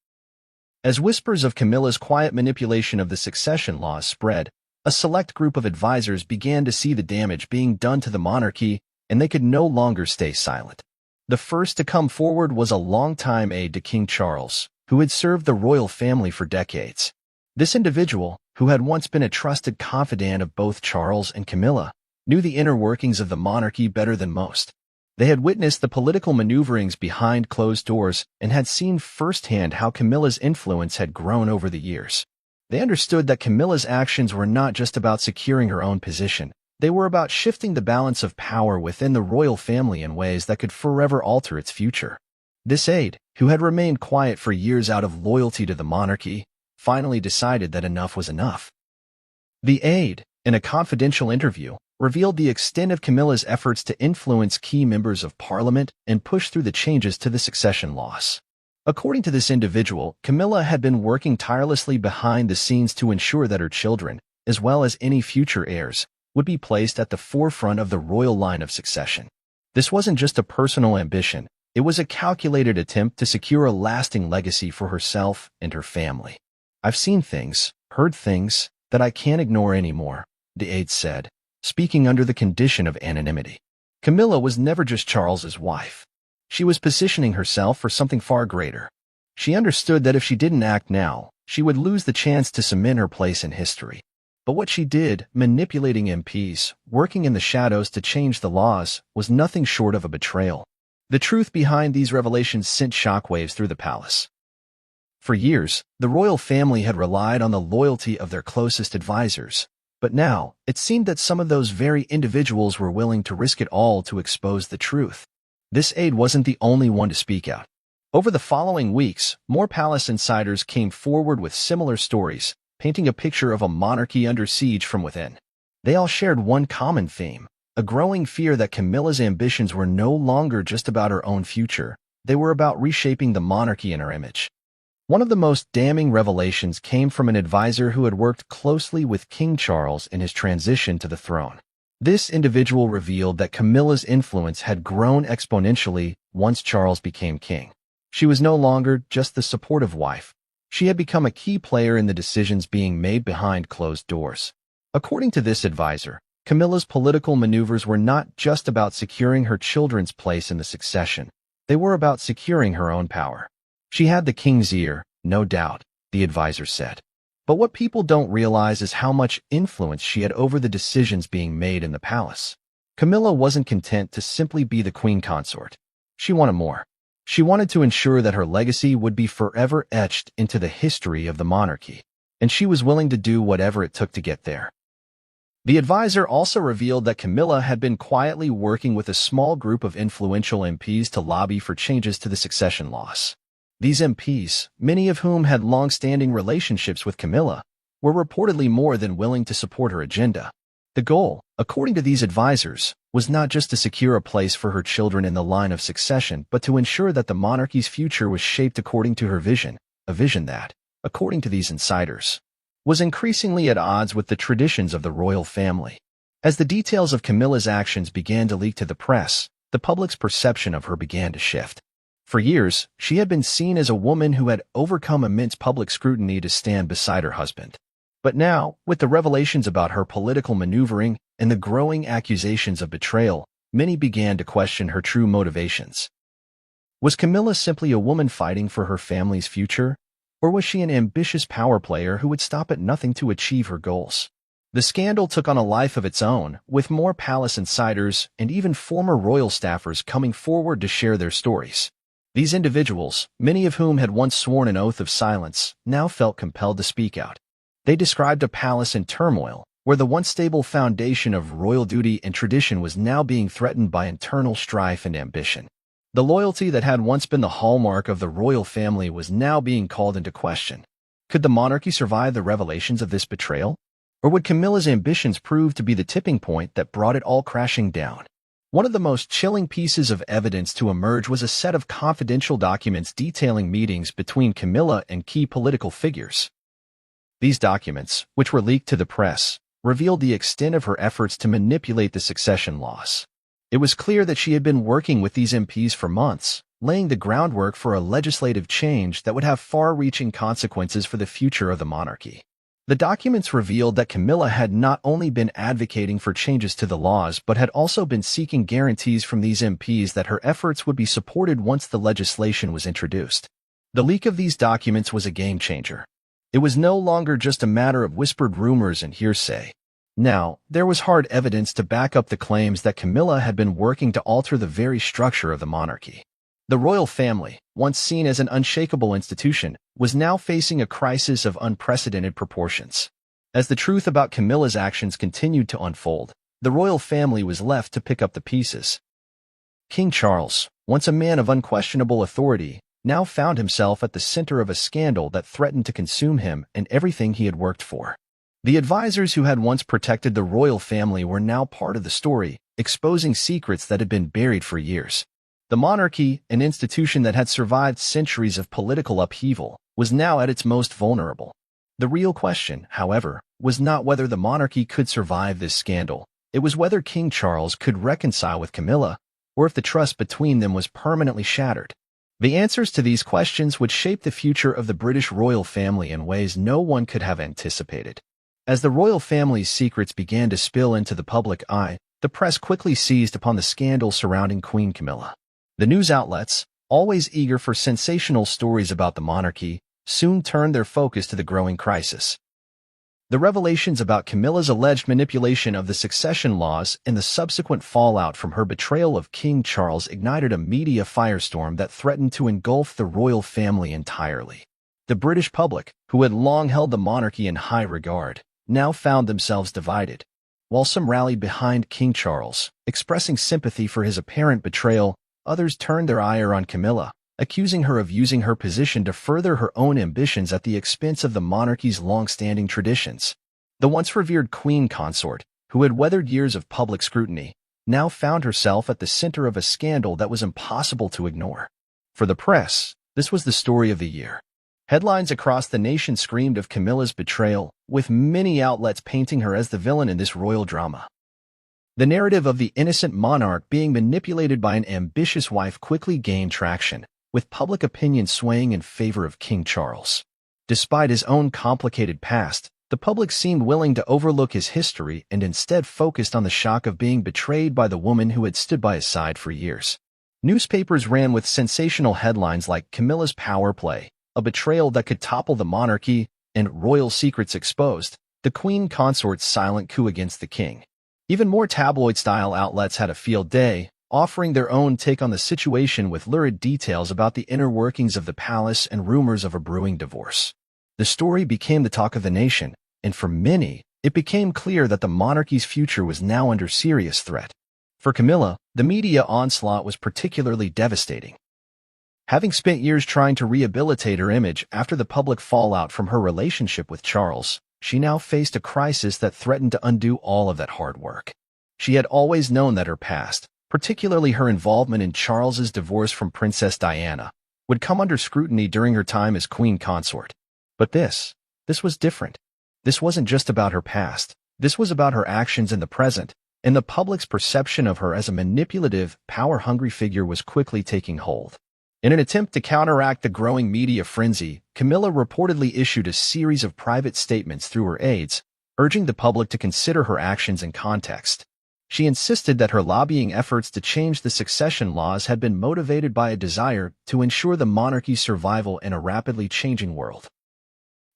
As whispers of Camilla's quiet manipulation of the succession laws spread, a select group of advisors began to see the damage being done to the monarchy, and they could no longer stay silent. The first to come forward was a longtime aide to King Charles, who had served the royal family for decades. This individual, who had once been a trusted confidant of both Charles and Camilla, knew the inner workings of the monarchy better than most. They had witnessed the political maneuverings behind closed doors and had seen firsthand how Camilla's influence had grown over the years. They understood that Camilla's actions were not just about securing her own position. They were about shifting the balance of power within the royal family in ways that could forever alter its future. This aide, who had remained quiet for years out of loyalty to the monarchy, finally decided that enough was enough. The aide, in a confidential interview, revealed the extent of Camilla's efforts to influence key members of parliament and push through the changes to the succession laws. According to this individual, Camilla had been working tirelessly behind the scenes to ensure that her children, as well as any future heirs, would be placed at the forefront of the royal line of succession. This wasn't just a personal ambition, it was a calculated attempt to secure a lasting legacy for herself and her family. "I've seen things, heard things, that I can't ignore anymore," the aide said, speaking under the condition of anonymity. Camilla was never just Charles's wife. She was positioning herself for something far greater. She understood that if she didn't act now, she would lose the chance to cement her place in history. But what she did, manipulating MPs, working in the shadows to change the laws, was nothing short of a betrayal. The truth behind these revelations sent shockwaves through the palace. For years, the royal family had relied on the loyalty of their closest advisors. But now, it seemed that some of those very individuals were willing to risk it all to expose the truth. This aide wasn't the only one to speak out. Over the following weeks, more palace insiders came forward with similar stories, painting a picture of a monarchy under siege from within. They all shared one common theme, a growing fear that Camilla's ambitions were no longer just about her own future, they were about reshaping the monarchy in her image. One of the most damning revelations came from an advisor who had worked closely with King Charles in his transition to the throne. This individual revealed that Camilla's influence had grown exponentially once Charles became king. She was no longer just the supportive wife. She had become a key player in the decisions being made behind closed doors. According to this advisor, Camilla's political maneuvers were not just about securing her children's place in the succession. They were about securing her own power. She had the king's ear, no doubt, the advisor said. But what people don't realize is how much influence she had over the decisions being made in the palace. Camilla wasn't content to simply be the queen consort. She wanted more. She wanted to ensure that her legacy would be forever etched into the history of the monarchy, and she was willing to do whatever it took to get there. The advisor also revealed that Camilla had been quietly working with a small group of influential MPs to lobby for changes to the succession laws. These MPs, many of whom had long-standing relationships with Camilla, were reportedly more than willing to support her agenda. The goal, according to these advisors, was not just to secure a place for her children in the line of succession, but to ensure that the monarchy's future was shaped according to her vision, a vision that, according to these insiders, was increasingly at odds with the traditions of the royal family. As the details of Camilla's actions began to leak to the press, the public's perception of her began to shift. For years, she had been seen as a woman who had overcome immense public scrutiny to stand beside her husband. But now, with the revelations about her political maneuvering and the growing accusations of betrayal, many began to question her true motivations. Was Camilla simply a woman fighting for her family's future, or was she an ambitious power player who would stop at nothing to achieve her goals? The scandal took on a life of its own, with more palace insiders and even former royal staffers coming forward to share their stories. These individuals, many of whom had once sworn an oath of silence, now felt compelled to speak out. They described a palace in turmoil, where the once stable foundation of royal duty and tradition was now being threatened by internal strife and ambition. The loyalty that had once been the hallmark of the royal family was now being called into question. Could the monarchy survive the revelations of this betrayal? Or would Camilla's ambitions prove to be the tipping point that brought it all crashing down? One of the most chilling pieces of evidence to emerge was a set of confidential documents detailing meetings between Camilla and key political figures. These documents, which were leaked to the press, revealed the extent of her efforts to manipulate the succession laws. It was clear that she had been working with these MPs for months, laying the groundwork for a legislative change that would have far-reaching consequences for the future of the monarchy. The documents revealed that Camilla had not only been advocating for changes to the laws but had also been seeking guarantees from these MPs that her efforts would be supported once the legislation was introduced. The leak of these documents was a game-changer. It was no longer just a matter of whispered rumors and hearsay. Now, there was hard evidence to back up the claims that Camilla had been working to alter the very structure of the monarchy. The royal family, once seen as an unshakable institution, was now facing a crisis of unprecedented proportions. As the truth about Camilla's actions continued to unfold, the royal family was left to pick up the pieces. King Charles, once a man of unquestionable authority, now found himself at the center of a scandal that threatened to consume him and everything he had worked for. The advisors who had once protected the royal family were now part of the story, exposing secrets that had been buried for years. The monarchy, an institution that had survived centuries of political upheaval, was now at its most vulnerable. The real question, however, was not whether the monarchy could survive this scandal. It was whether King Charles could reconcile with Camilla, or if the trust between them was permanently shattered. The answers to these questions would shape the future of the British royal family in ways no one could have anticipated. As the royal family's secrets began to spill into the public eye, the press quickly seized upon the scandal surrounding Queen Camilla. The news outlets, always eager for sensational stories about the monarchy, soon turned their focus to the growing crisis. The revelations about Camilla's alleged manipulation of the succession laws and the subsequent fallout from her betrayal of King Charles ignited a media firestorm that threatened to engulf the royal family entirely. The British public, who had long held the monarchy in high regard, now found themselves divided. While some rallied behind King Charles, expressing sympathy for his apparent betrayal, others turned their ire on Camilla, accusing her of using her position to further her own ambitions at the expense of the monarchy's long-standing traditions. The once revered queen consort, who had weathered years of public scrutiny, now found herself at the center of a scandal that was impossible to ignore. For the press, this was the story of the year. Headlines across the nation screamed of Camilla's betrayal, with many outlets painting her as the villain in this royal drama. The narrative of the innocent monarch being manipulated by an ambitious wife quickly gained traction, with public opinion swaying in favor of King Charles. Despite his own complicated past, the public seemed willing to overlook his history and instead focused on the shock of being betrayed by the woman who had stood by his side for years. Newspapers ran with sensational headlines like Camilla's power play, a betrayal that could topple the monarchy, and royal secrets exposed, the queen consort's silent coup against the king. Even more tabloid-style outlets had a field day, offering their own take on the situation with lurid details about the inner workings of the palace and rumors of a brewing divorce. The story became the talk of the nation, and for many, it became clear that the monarchy's future was now under serious threat. For Camilla, the media onslaught was particularly devastating. Having spent years trying to rehabilitate her image after the public fallout from her relationship with Charles, she now faced a crisis that threatened to undo all of that hard work. She had always known that her past, particularly her involvement in Charles's divorce from Princess Diana, would come under scrutiny during her time as queen consort. But this was different. This wasn't just about her past. This was about her actions in the present, and the public's perception of her as a manipulative, power-hungry figure was quickly taking hold. In an attempt to counteract the growing media frenzy, Camilla reportedly issued a series of private statements through her aides, urging the public to consider her actions in context. She insisted that her lobbying efforts to change the succession laws had been motivated by a desire to ensure the monarchy's survival in a rapidly changing world.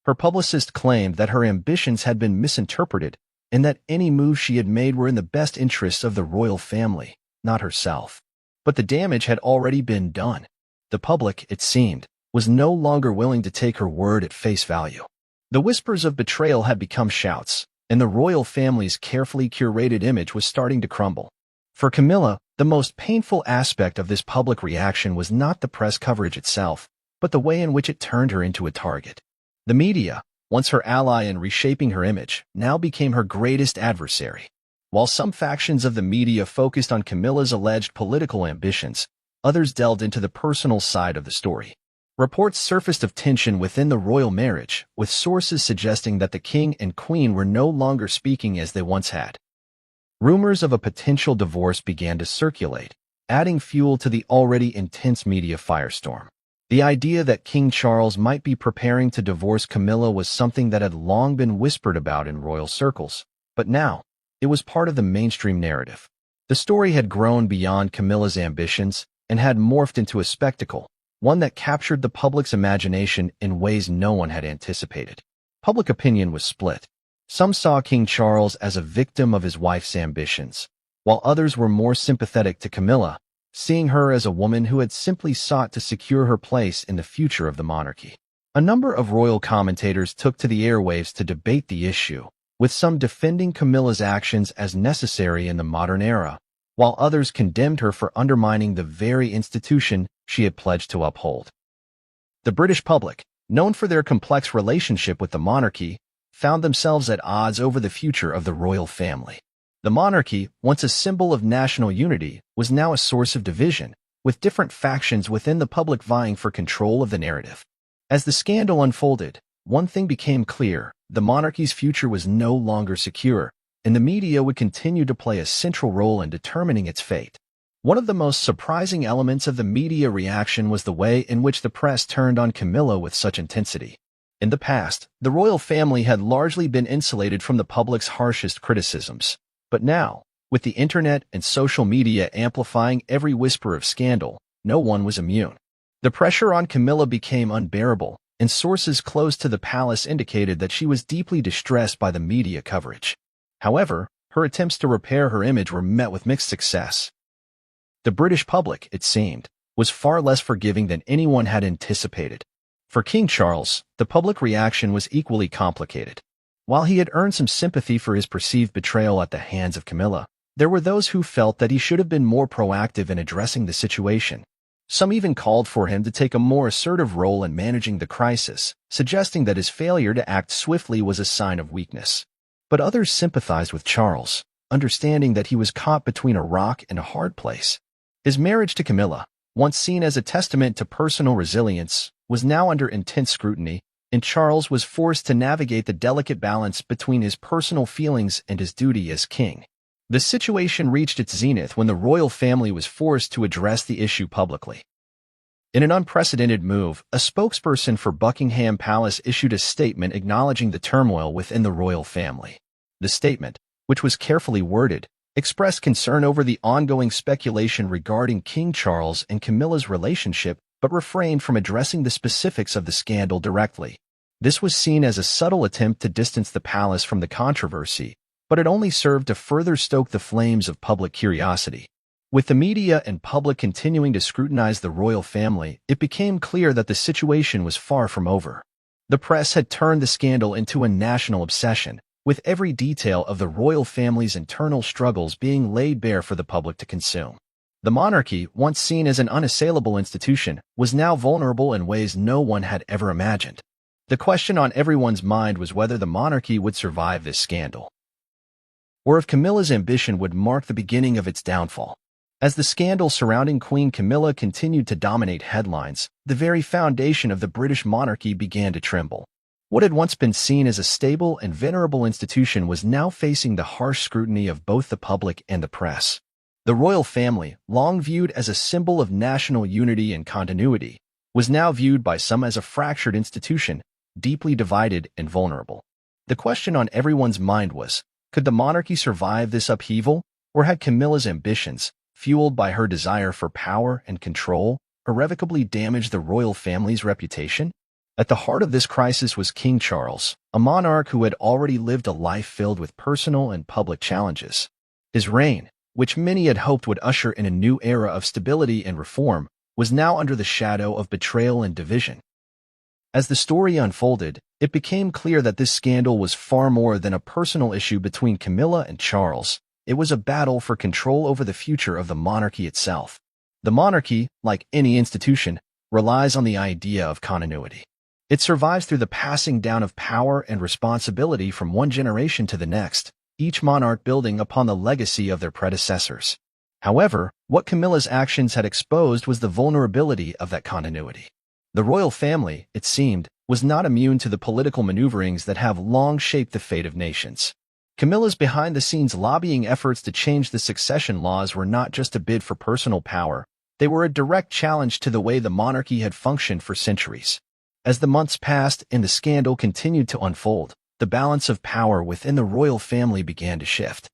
Her publicist claimed that her ambitions had been misinterpreted and that any moves she had made were in the best interests of the royal family, not herself. But the damage had already been done. The public, it seemed, was no longer willing to take her word at face value. The whispers of betrayal had become shouts, and the royal family's carefully curated image was starting to crumble. For Camilla, the most painful aspect of this public reaction was not the press coverage itself, but the way in which it turned her into a target. The media, once her ally in reshaping her image, now became her greatest adversary. While some factions of the media focused on Camilla's alleged political ambitions, others delved into the personal side of the story. Reports surfaced of tension within the royal marriage, with sources suggesting that the king and queen were no longer speaking as they once had. Rumors of a potential divorce began to circulate, adding fuel to the already intense media firestorm. The idea that King Charles might be preparing to divorce Camilla was something that had long been whispered about in royal circles, but now, it was part of the mainstream narrative. The story had grown beyond Camilla's ambitions and had morphed into a spectacle, one that captured the public's imagination in ways no one had anticipated. Public opinion was split. Some saw King Charles as a victim of his wife's ambitions, while others were more sympathetic to Camilla, seeing her as a woman who had simply sought to secure her place in the future of the monarchy. A number of royal commentators took to the airwaves to debate the issue, with some defending Camilla's actions as necessary in the modern era, while others condemned her for undermining the very institution she had pledged to uphold. The British public, known for their complex relationship with the monarchy, found themselves at odds over the future of the royal family. The monarchy, once a symbol of national unity, was now a source of division, with different factions within the public vying for control of the narrative. As the scandal unfolded, one thing became clear: the monarchy's future was no longer secure, and the media would continue to play a central role in determining its fate. One of the most surprising elements of the media reaction was the way in which the press turned on Camilla with such intensity. In the past, the royal family had largely been insulated from the public's harshest criticisms. But now, with the internet and social media amplifying every whisper of scandal, no one was immune. The pressure on Camilla became unbearable, and sources close to the palace indicated that she was deeply distressed by the media coverage. However, her attempts to repair her image were met with mixed success. The British public, it seemed, was far less forgiving than anyone had anticipated. For King Charles, the public reaction was equally complicated. While he had earned some sympathy for his perceived betrayal at the hands of Camilla, there were those who felt that he should have been more proactive in addressing the situation. Some even called for him to take a more assertive role in managing the crisis, suggesting that his failure to act swiftly was a sign of weakness. But others sympathized with Charles, understanding that he was caught between a rock and a hard place. His marriage to Camilla, once seen as a testament to personal resilience, was now under intense scrutiny, and Charles was forced to navigate the delicate balance between his personal feelings and his duty as king. The situation reached its zenith when the royal family was forced to address the issue publicly. In an unprecedented move, a spokesperson for Buckingham Palace issued a statement acknowledging the turmoil within the royal family. The statement, which was carefully worded, expressed concern over the ongoing speculation regarding King Charles and Camilla's relationship, but refrained from addressing the specifics of the scandal directly. This was seen as a subtle attempt to distance the palace from the controversy, but it only served to further stoke the flames of public curiosity. With the media and public continuing to scrutinize the royal family, it became clear that the situation was far from over. The press had turned the scandal into a national obsession, with every detail of the royal family's internal struggles being laid bare for the public to consume. The monarchy, once seen as an unassailable institution, was now vulnerable in ways no one had ever imagined. The question on everyone's mind was whether the monarchy would survive this scandal, or if Camilla's ambition would mark the beginning of its downfall. As the scandal surrounding Queen Camilla continued to dominate headlines, the very foundation of the British monarchy began to tremble. What had once been seen as a stable and venerable institution was now facing the harsh scrutiny of both the public and the press. The royal family, long viewed as a symbol of national unity and continuity, was now viewed by some as a fractured institution, deeply divided and vulnerable. The question on everyone's mind was, could the monarchy survive this upheaval, or had Camilla's ambitions, fueled by her desire for power and control, irrevocably damaged the royal family's reputation? At the heart of this crisis was King Charles, a monarch who had already lived a life filled with personal and public challenges. His reign, which many had hoped would usher in a new era of stability and reform, was now under the shadow of betrayal and division. As the story unfolded, it became clear that this scandal was far more than a personal issue between Camilla and Charles. It was a battle for control over the future of the monarchy itself. The monarchy, like any institution, relies on the idea of continuity. It survives through the passing down of power and responsibility from one generation to the next, each monarch building upon the legacy of their predecessors. However, what Camilla's actions had exposed was the vulnerability of that continuity. The royal family, it seemed, was not immune to the political maneuverings that have long shaped the fate of nations. Camilla's behind-the-scenes lobbying efforts to change the succession laws were not just a bid for personal power, they were a direct challenge to the way the monarchy had functioned for centuries. As the months passed and the scandal continued to unfold, the balance of power within the royal family began to shift.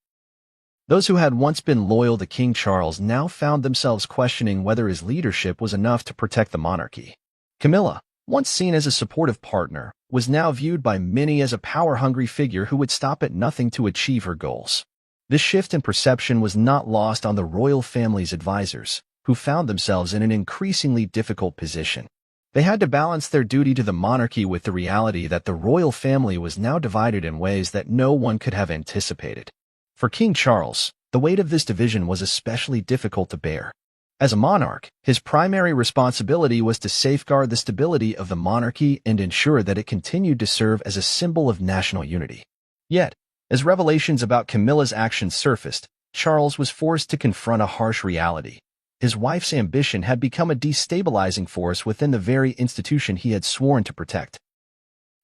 Those who had once been loyal to King Charles now found themselves questioning whether his leadership was enough to protect the monarchy. Camilla, once seen as a supportive partner, was now viewed by many as a power-hungry figure who would stop at nothing to achieve her goals. This shift in perception was not lost on the royal family's advisors, who found themselves in an increasingly difficult position. They had to balance their duty to the monarchy with the reality that the royal family was now divided in ways that no one could have anticipated. For King Charles, the weight of this division was especially difficult to bear. As a monarch, his primary responsibility was to safeguard the stability of the monarchy and ensure that it continued to serve as a symbol of national unity. Yet, as revelations about Camilla's actions surfaced, Charles was forced to confront a harsh reality. His wife's ambition had become a destabilizing force within the very institution he had sworn to protect.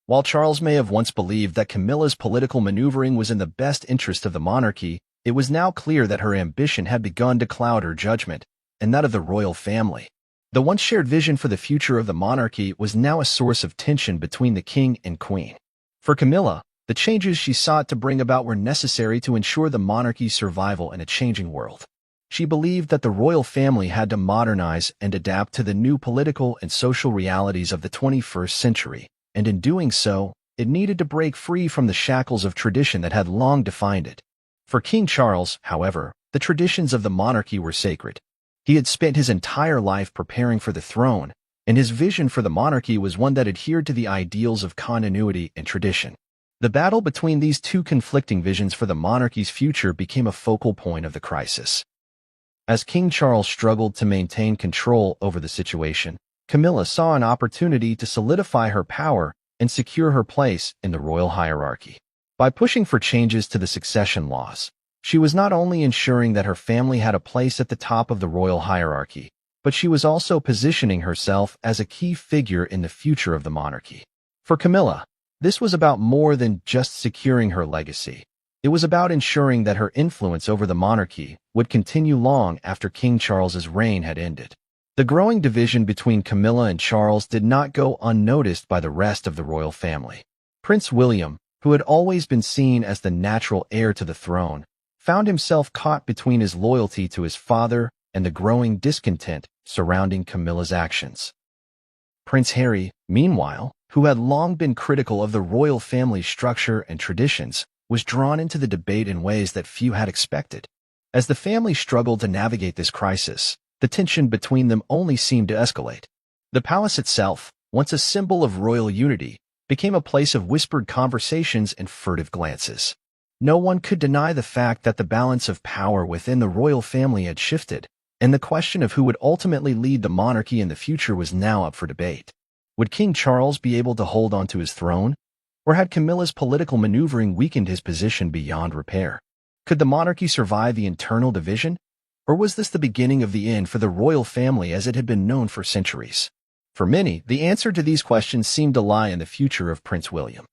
While Charles may have once believed that Camilla's political maneuvering was in the best interest of the monarchy, it was now clear that her ambition had begun to cloud her judgment, and that of the royal family. The once shared vision for the future of the monarchy was now a source of tension between the king and queen. For Camilla, the changes she sought to bring about were necessary to ensure the monarchy's survival in a changing world. She believed that the royal family had to modernize and adapt to the new political and social realities of the 21st century, and in doing so, it needed to break free from the shackles of tradition that had long defined it. For King Charles, however, the traditions of the monarchy were sacred. He had spent his entire life preparing for the throne, and his vision for the monarchy was one that adhered to the ideals of continuity and tradition. The battle between these two conflicting visions for the monarchy's future became a focal point of the crisis. As King Charles struggled to maintain control over the situation, Camilla saw an opportunity to solidify her power and secure her place in the royal hierarchy. By pushing for changes to the succession laws, she was not only ensuring that her family had a place at the top of the royal hierarchy, but she was also positioning herself as a key figure in the future of the monarchy. For Camilla, this was about more than just securing her legacy. It was about ensuring that her influence over the monarchy would continue long after King Charles's reign had ended. The growing division between Camilla and Charles did not go unnoticed by the rest of the royal family. Prince William, who had always been seen as the natural heir to the throne, found himself caught between his loyalty to his father and the growing discontent surrounding Camilla's actions. Prince Harry, meanwhile, who had long been critical of the royal family's structure and traditions, was drawn into the debate in ways that few had expected. As the family struggled to navigate this crisis, the tension between them only seemed to escalate. The palace itself, once a symbol of royal unity, became a place of whispered conversations and furtive glances. No one could deny the fact that the balance of power within the royal family had shifted, and the question of who would ultimately lead the monarchy in the future was now up for debate. Would King Charles be able to hold onto his throne? Or had Camilla's political maneuvering weakened his position beyond repair? Could the monarchy survive the internal division? Or was this the beginning of the end for the royal family as it had been known for centuries? For many, the answer to these questions seemed to lie in the future of Prince William.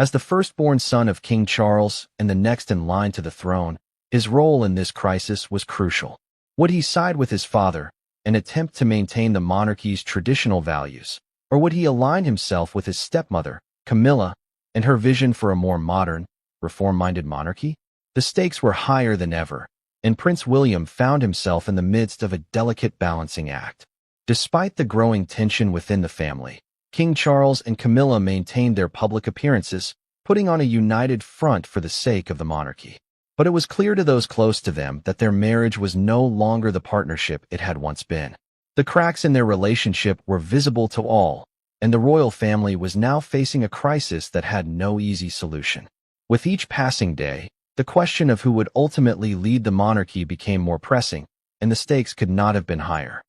As the firstborn son of King Charles and the next in line to the throne, his role in this crisis was crucial. Would he side with his father and attempt to maintain the monarchy's traditional values, or would he align himself with his stepmother, Camilla, and her vision for a more modern, reform-minded monarchy? The stakes were higher than ever, and Prince William found himself in the midst of a delicate balancing act. Despite the growing tension within the family, King Charles and Camilla maintained their public appearances, putting on a united front for the sake of the monarchy. But it was clear to those close to them that their marriage was no longer the partnership it had once been. The cracks in their relationship were visible to all, and the royal family was now facing a crisis that had no easy solution. With each passing day, the question of who would ultimately lead the monarchy became more pressing, and the stakes could not have been higher.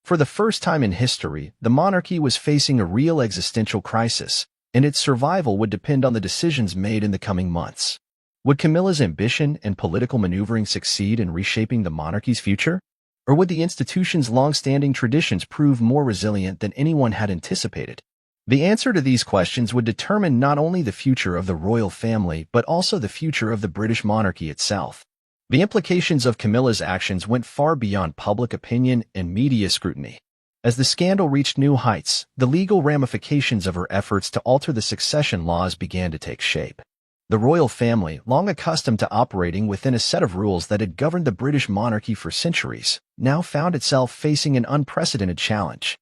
For the first time in history, the monarchy was facing a real existential crisis, and its survival would depend on the decisions made in the coming months. Would Camilla's ambition and political maneuvering succeed in reshaping the monarchy's future? Or would the institution's long-standing traditions prove more resilient than anyone had anticipated? The answer to these questions would determine not only the future of the royal family but also the future of the British monarchy itself. The implications of Camilla's actions went far beyond public opinion and media scrutiny. As the scandal reached new heights, the legal ramifications of her efforts to alter the succession laws began to take shape. The royal family, long accustomed to operating within a set of rules that had governed the British monarchy for centuries, now found itself facing an unprecedented challenge.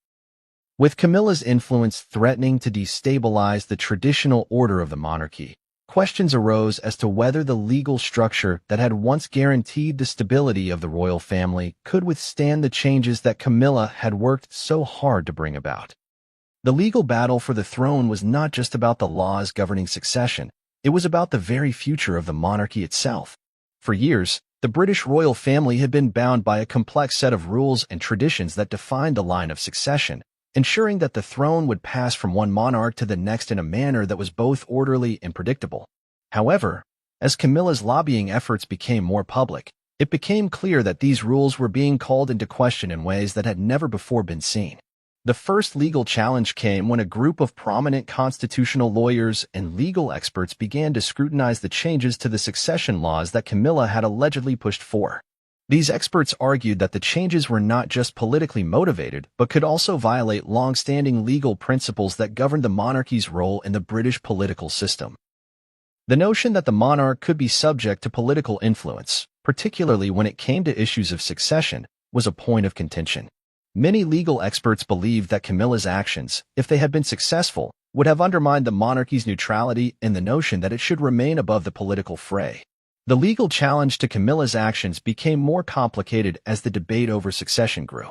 With Camilla's influence threatening to destabilize the traditional order of the monarchy, questions arose as to whether the legal structure that had once guaranteed the stability of the royal family could withstand the changes that Camilla had worked so hard to bring about. The legal battle for the throne was not just about the laws governing succession, it was about the very future of the monarchy itself. For years, The British royal family had been bound by a complex set of rules and traditions that defined the line of succession, ensuring that the throne would pass from one monarch to the next in a manner that was both orderly and predictable. However, as Camilla's lobbying efforts became more public, it became clear that these rules were being called into question in ways that had never before been seen. The first legal challenge came when a group of prominent constitutional lawyers and legal experts began to scrutinize the changes to the succession laws that Camilla had allegedly pushed for. These experts argued that the changes were not just politically motivated, but could also violate long-standing legal principles that governed the monarchy's role in the British political system. The notion that the monarch could be subject to political influence, particularly when it came to issues of succession, was a point of contention. Many legal experts believed that Camilla's actions, if they had been successful, would have undermined the monarchy's neutrality and the notion that it should remain above the political fray. The legal challenge to Camilla's actions became more complicated as the debate over succession grew.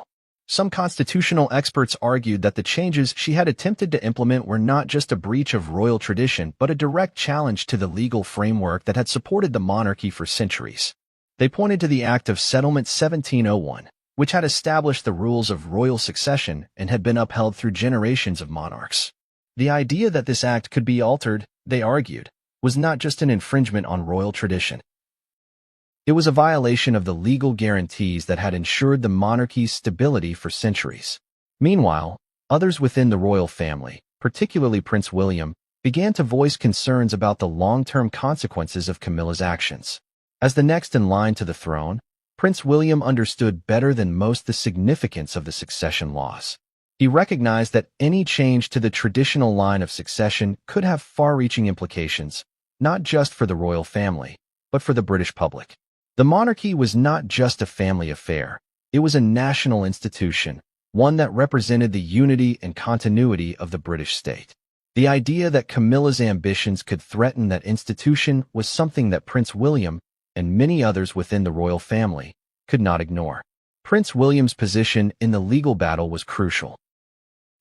Some constitutional experts argued that the changes she had attempted to implement were not just a breach of royal tradition but a direct challenge to the legal framework that had supported the monarchy for centuries. They pointed to the Act of Settlement 1701, which had established the rules of royal succession and had been upheld through generations of monarchs. The idea that this act could be altered, they argued, was not just an infringement on royal tradition. It was a violation of the legal guarantees that had ensured the monarchy's stability for centuries. Meanwhile, others within the royal family, particularly Prince William, began to voice concerns about the long-term consequences of Camilla's actions. As the next in line to the throne, Prince William understood better than most the significance of the succession laws. He recognized that any change to the traditional line of succession could have far-reaching implications, not just for the royal family, but for the British public. The monarchy was not just a family affair. It was a national institution, one that represented the unity and continuity of the British state. The idea that Camilla's ambitions could threaten that institution was something that Prince William, and many others within the royal family, could not ignore. Prince William's position in the legal battle was crucial.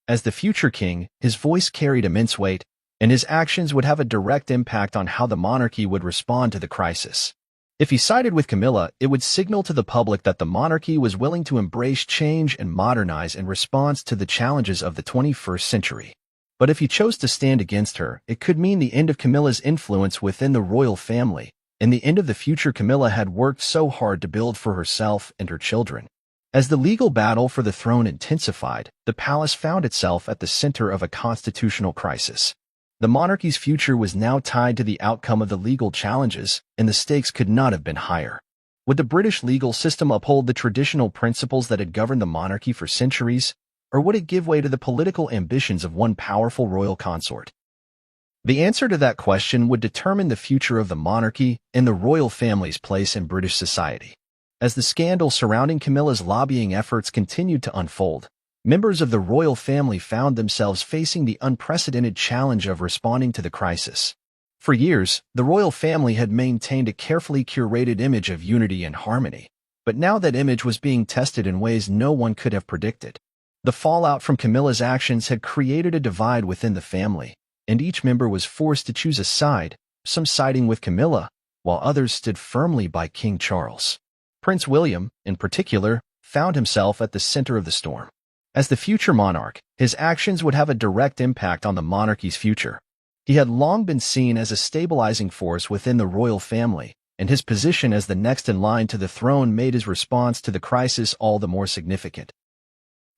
As the future king, his voice carried immense weight, and his actions would have a direct impact on how the monarchy would respond to the crisis. If he sided with Camilla, it would signal to the public that the monarchy was willing to embrace change and modernize in response to the challenges of the 21st century. But if he chose to stand against her, it could mean the end of Camilla's influence within the royal family, and the end of the future Camilla had worked so hard to build for herself and her children. As the legal battle for the throne intensified, the palace found itself at the center of a constitutional crisis. The monarchy's future was now tied to the outcome of the legal challenges, and the stakes could not have been higher. Would the British legal system uphold the traditional principles that had governed the monarchy for centuries, or would it give way to the political ambitions of one powerful royal consort? The answer to that question would determine the future of the monarchy and the royal family's place in British society. As the scandal surrounding Camilla's lobbying efforts continued to unfold, members of the royal family found themselves facing the unprecedented challenge of responding to the crisis. For years, the royal family had maintained a carefully curated image of unity and harmony, but now that image was being tested in ways no one could have predicted. The fallout from Camilla's actions had created a divide within the family, and each member was forced to choose a side, some siding with Camilla, while others stood firmly by King Charles. Prince William, in particular, found himself at the center of the storm. As the future monarch, his actions would have a direct impact on the monarchy's future. He had long been seen as a stabilizing force within the royal family, and his position as the next in line to the throne made his response to the crisis all the more significant.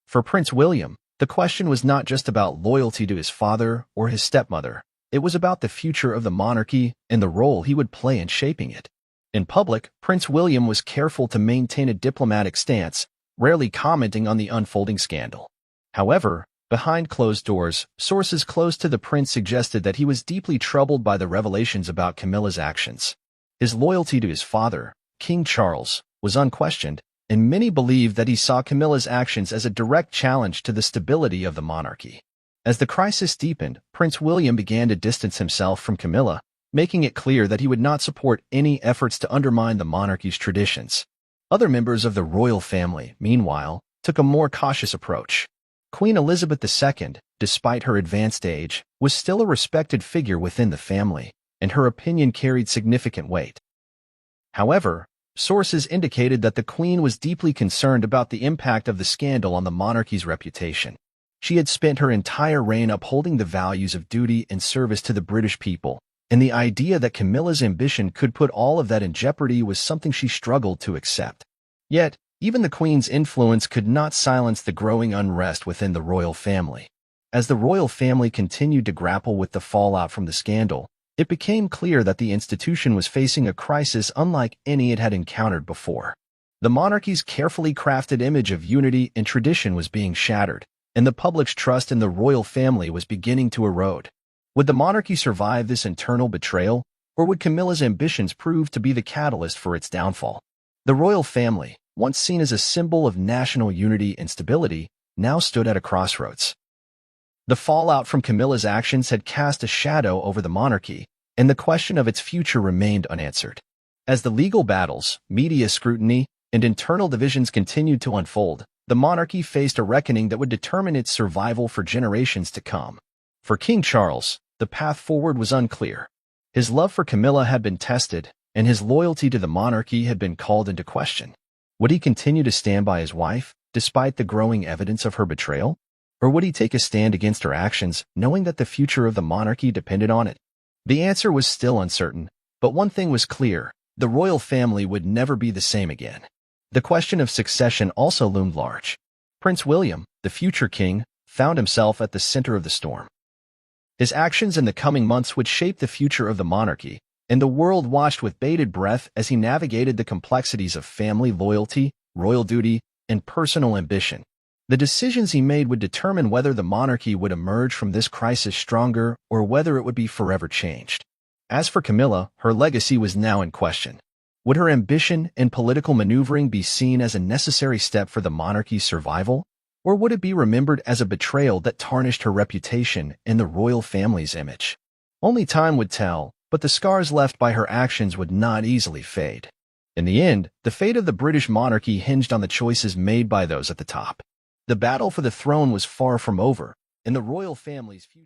For Prince William, the question was not just about loyalty to his father or his stepmother. It was about the future of the monarchy and the role he would play in shaping it. In public, Prince William was careful to maintain a diplomatic stance, rarely commenting on the unfolding scandal. However, behind closed doors, sources close to the prince suggested that he was deeply troubled by the revelations about Camilla's actions. His loyalty to his father, King Charles, was unquestioned, and many believed that he saw Camilla's actions as a direct challenge to the stability of the monarchy. As the crisis deepened, Prince William began to distance himself from Camilla, making it clear that he would not support any efforts to undermine the monarchy's traditions. Other members of the royal family, meanwhile, took a more cautious approach. Queen Elizabeth II, despite her advanced age, was still a respected figure within the family, and her opinion carried significant weight. However, sources indicated that the Queen was deeply concerned about the impact of the scandal on the monarchy's reputation. She had spent her entire reign upholding the values of duty and service to the British people, and the idea that Camilla's ambition could put all of that in jeopardy was something she struggled to accept. Yet, even the Queen's influence could not silence the growing unrest within the royal family. As the royal family continued to grapple with the fallout from the scandal, it became clear that the institution was facing a crisis unlike any it had encountered before. The monarchy's carefully crafted image of unity and tradition was being shattered, and the public's trust in the royal family was beginning to erode. Would the monarchy survive this internal betrayal, or would Camilla's ambitions prove to be the catalyst for its downfall? The royal family, once seen as a symbol of national unity and stability, now stood at a crossroads. The fallout from Camilla's actions had cast a shadow over the monarchy, and the question of its future remained unanswered. As the legal battles, media scrutiny, and internal divisions continued to unfold, the monarchy faced a reckoning that would determine its survival for generations to come. For King Charles, the path forward was unclear. His love for Camilla had been tested, and his loyalty to the monarchy had been called into question. Would he continue to stand by his wife, despite the growing evidence of her betrayal? Or would he take a stand against her actions, knowing that the future of the monarchy depended on it? The answer was still uncertain, but one thing was clear: the royal family would never be the same again. The question of succession also loomed large. Prince William, the future king, found himself at the center of the storm. His actions in the coming months would shape the future of the monarchy, and the world watched with bated breath as he navigated the complexities of family loyalty, royal duty, and personal ambition. The decisions he made would determine whether the monarchy would emerge from this crisis stronger or whether it would be forever changed. As for Camilla, her legacy was now in question. Would her ambition and political maneuvering be seen as a necessary step for the monarchy's survival, or would it be remembered as a betrayal that tarnished her reputation and the royal family's image? Only time would tell, but the scars left by her actions would not easily fade. In the end, the fate of the British monarchy hinged on the choices made by those at the top. The battle for the throne was far from over, and the royal family's future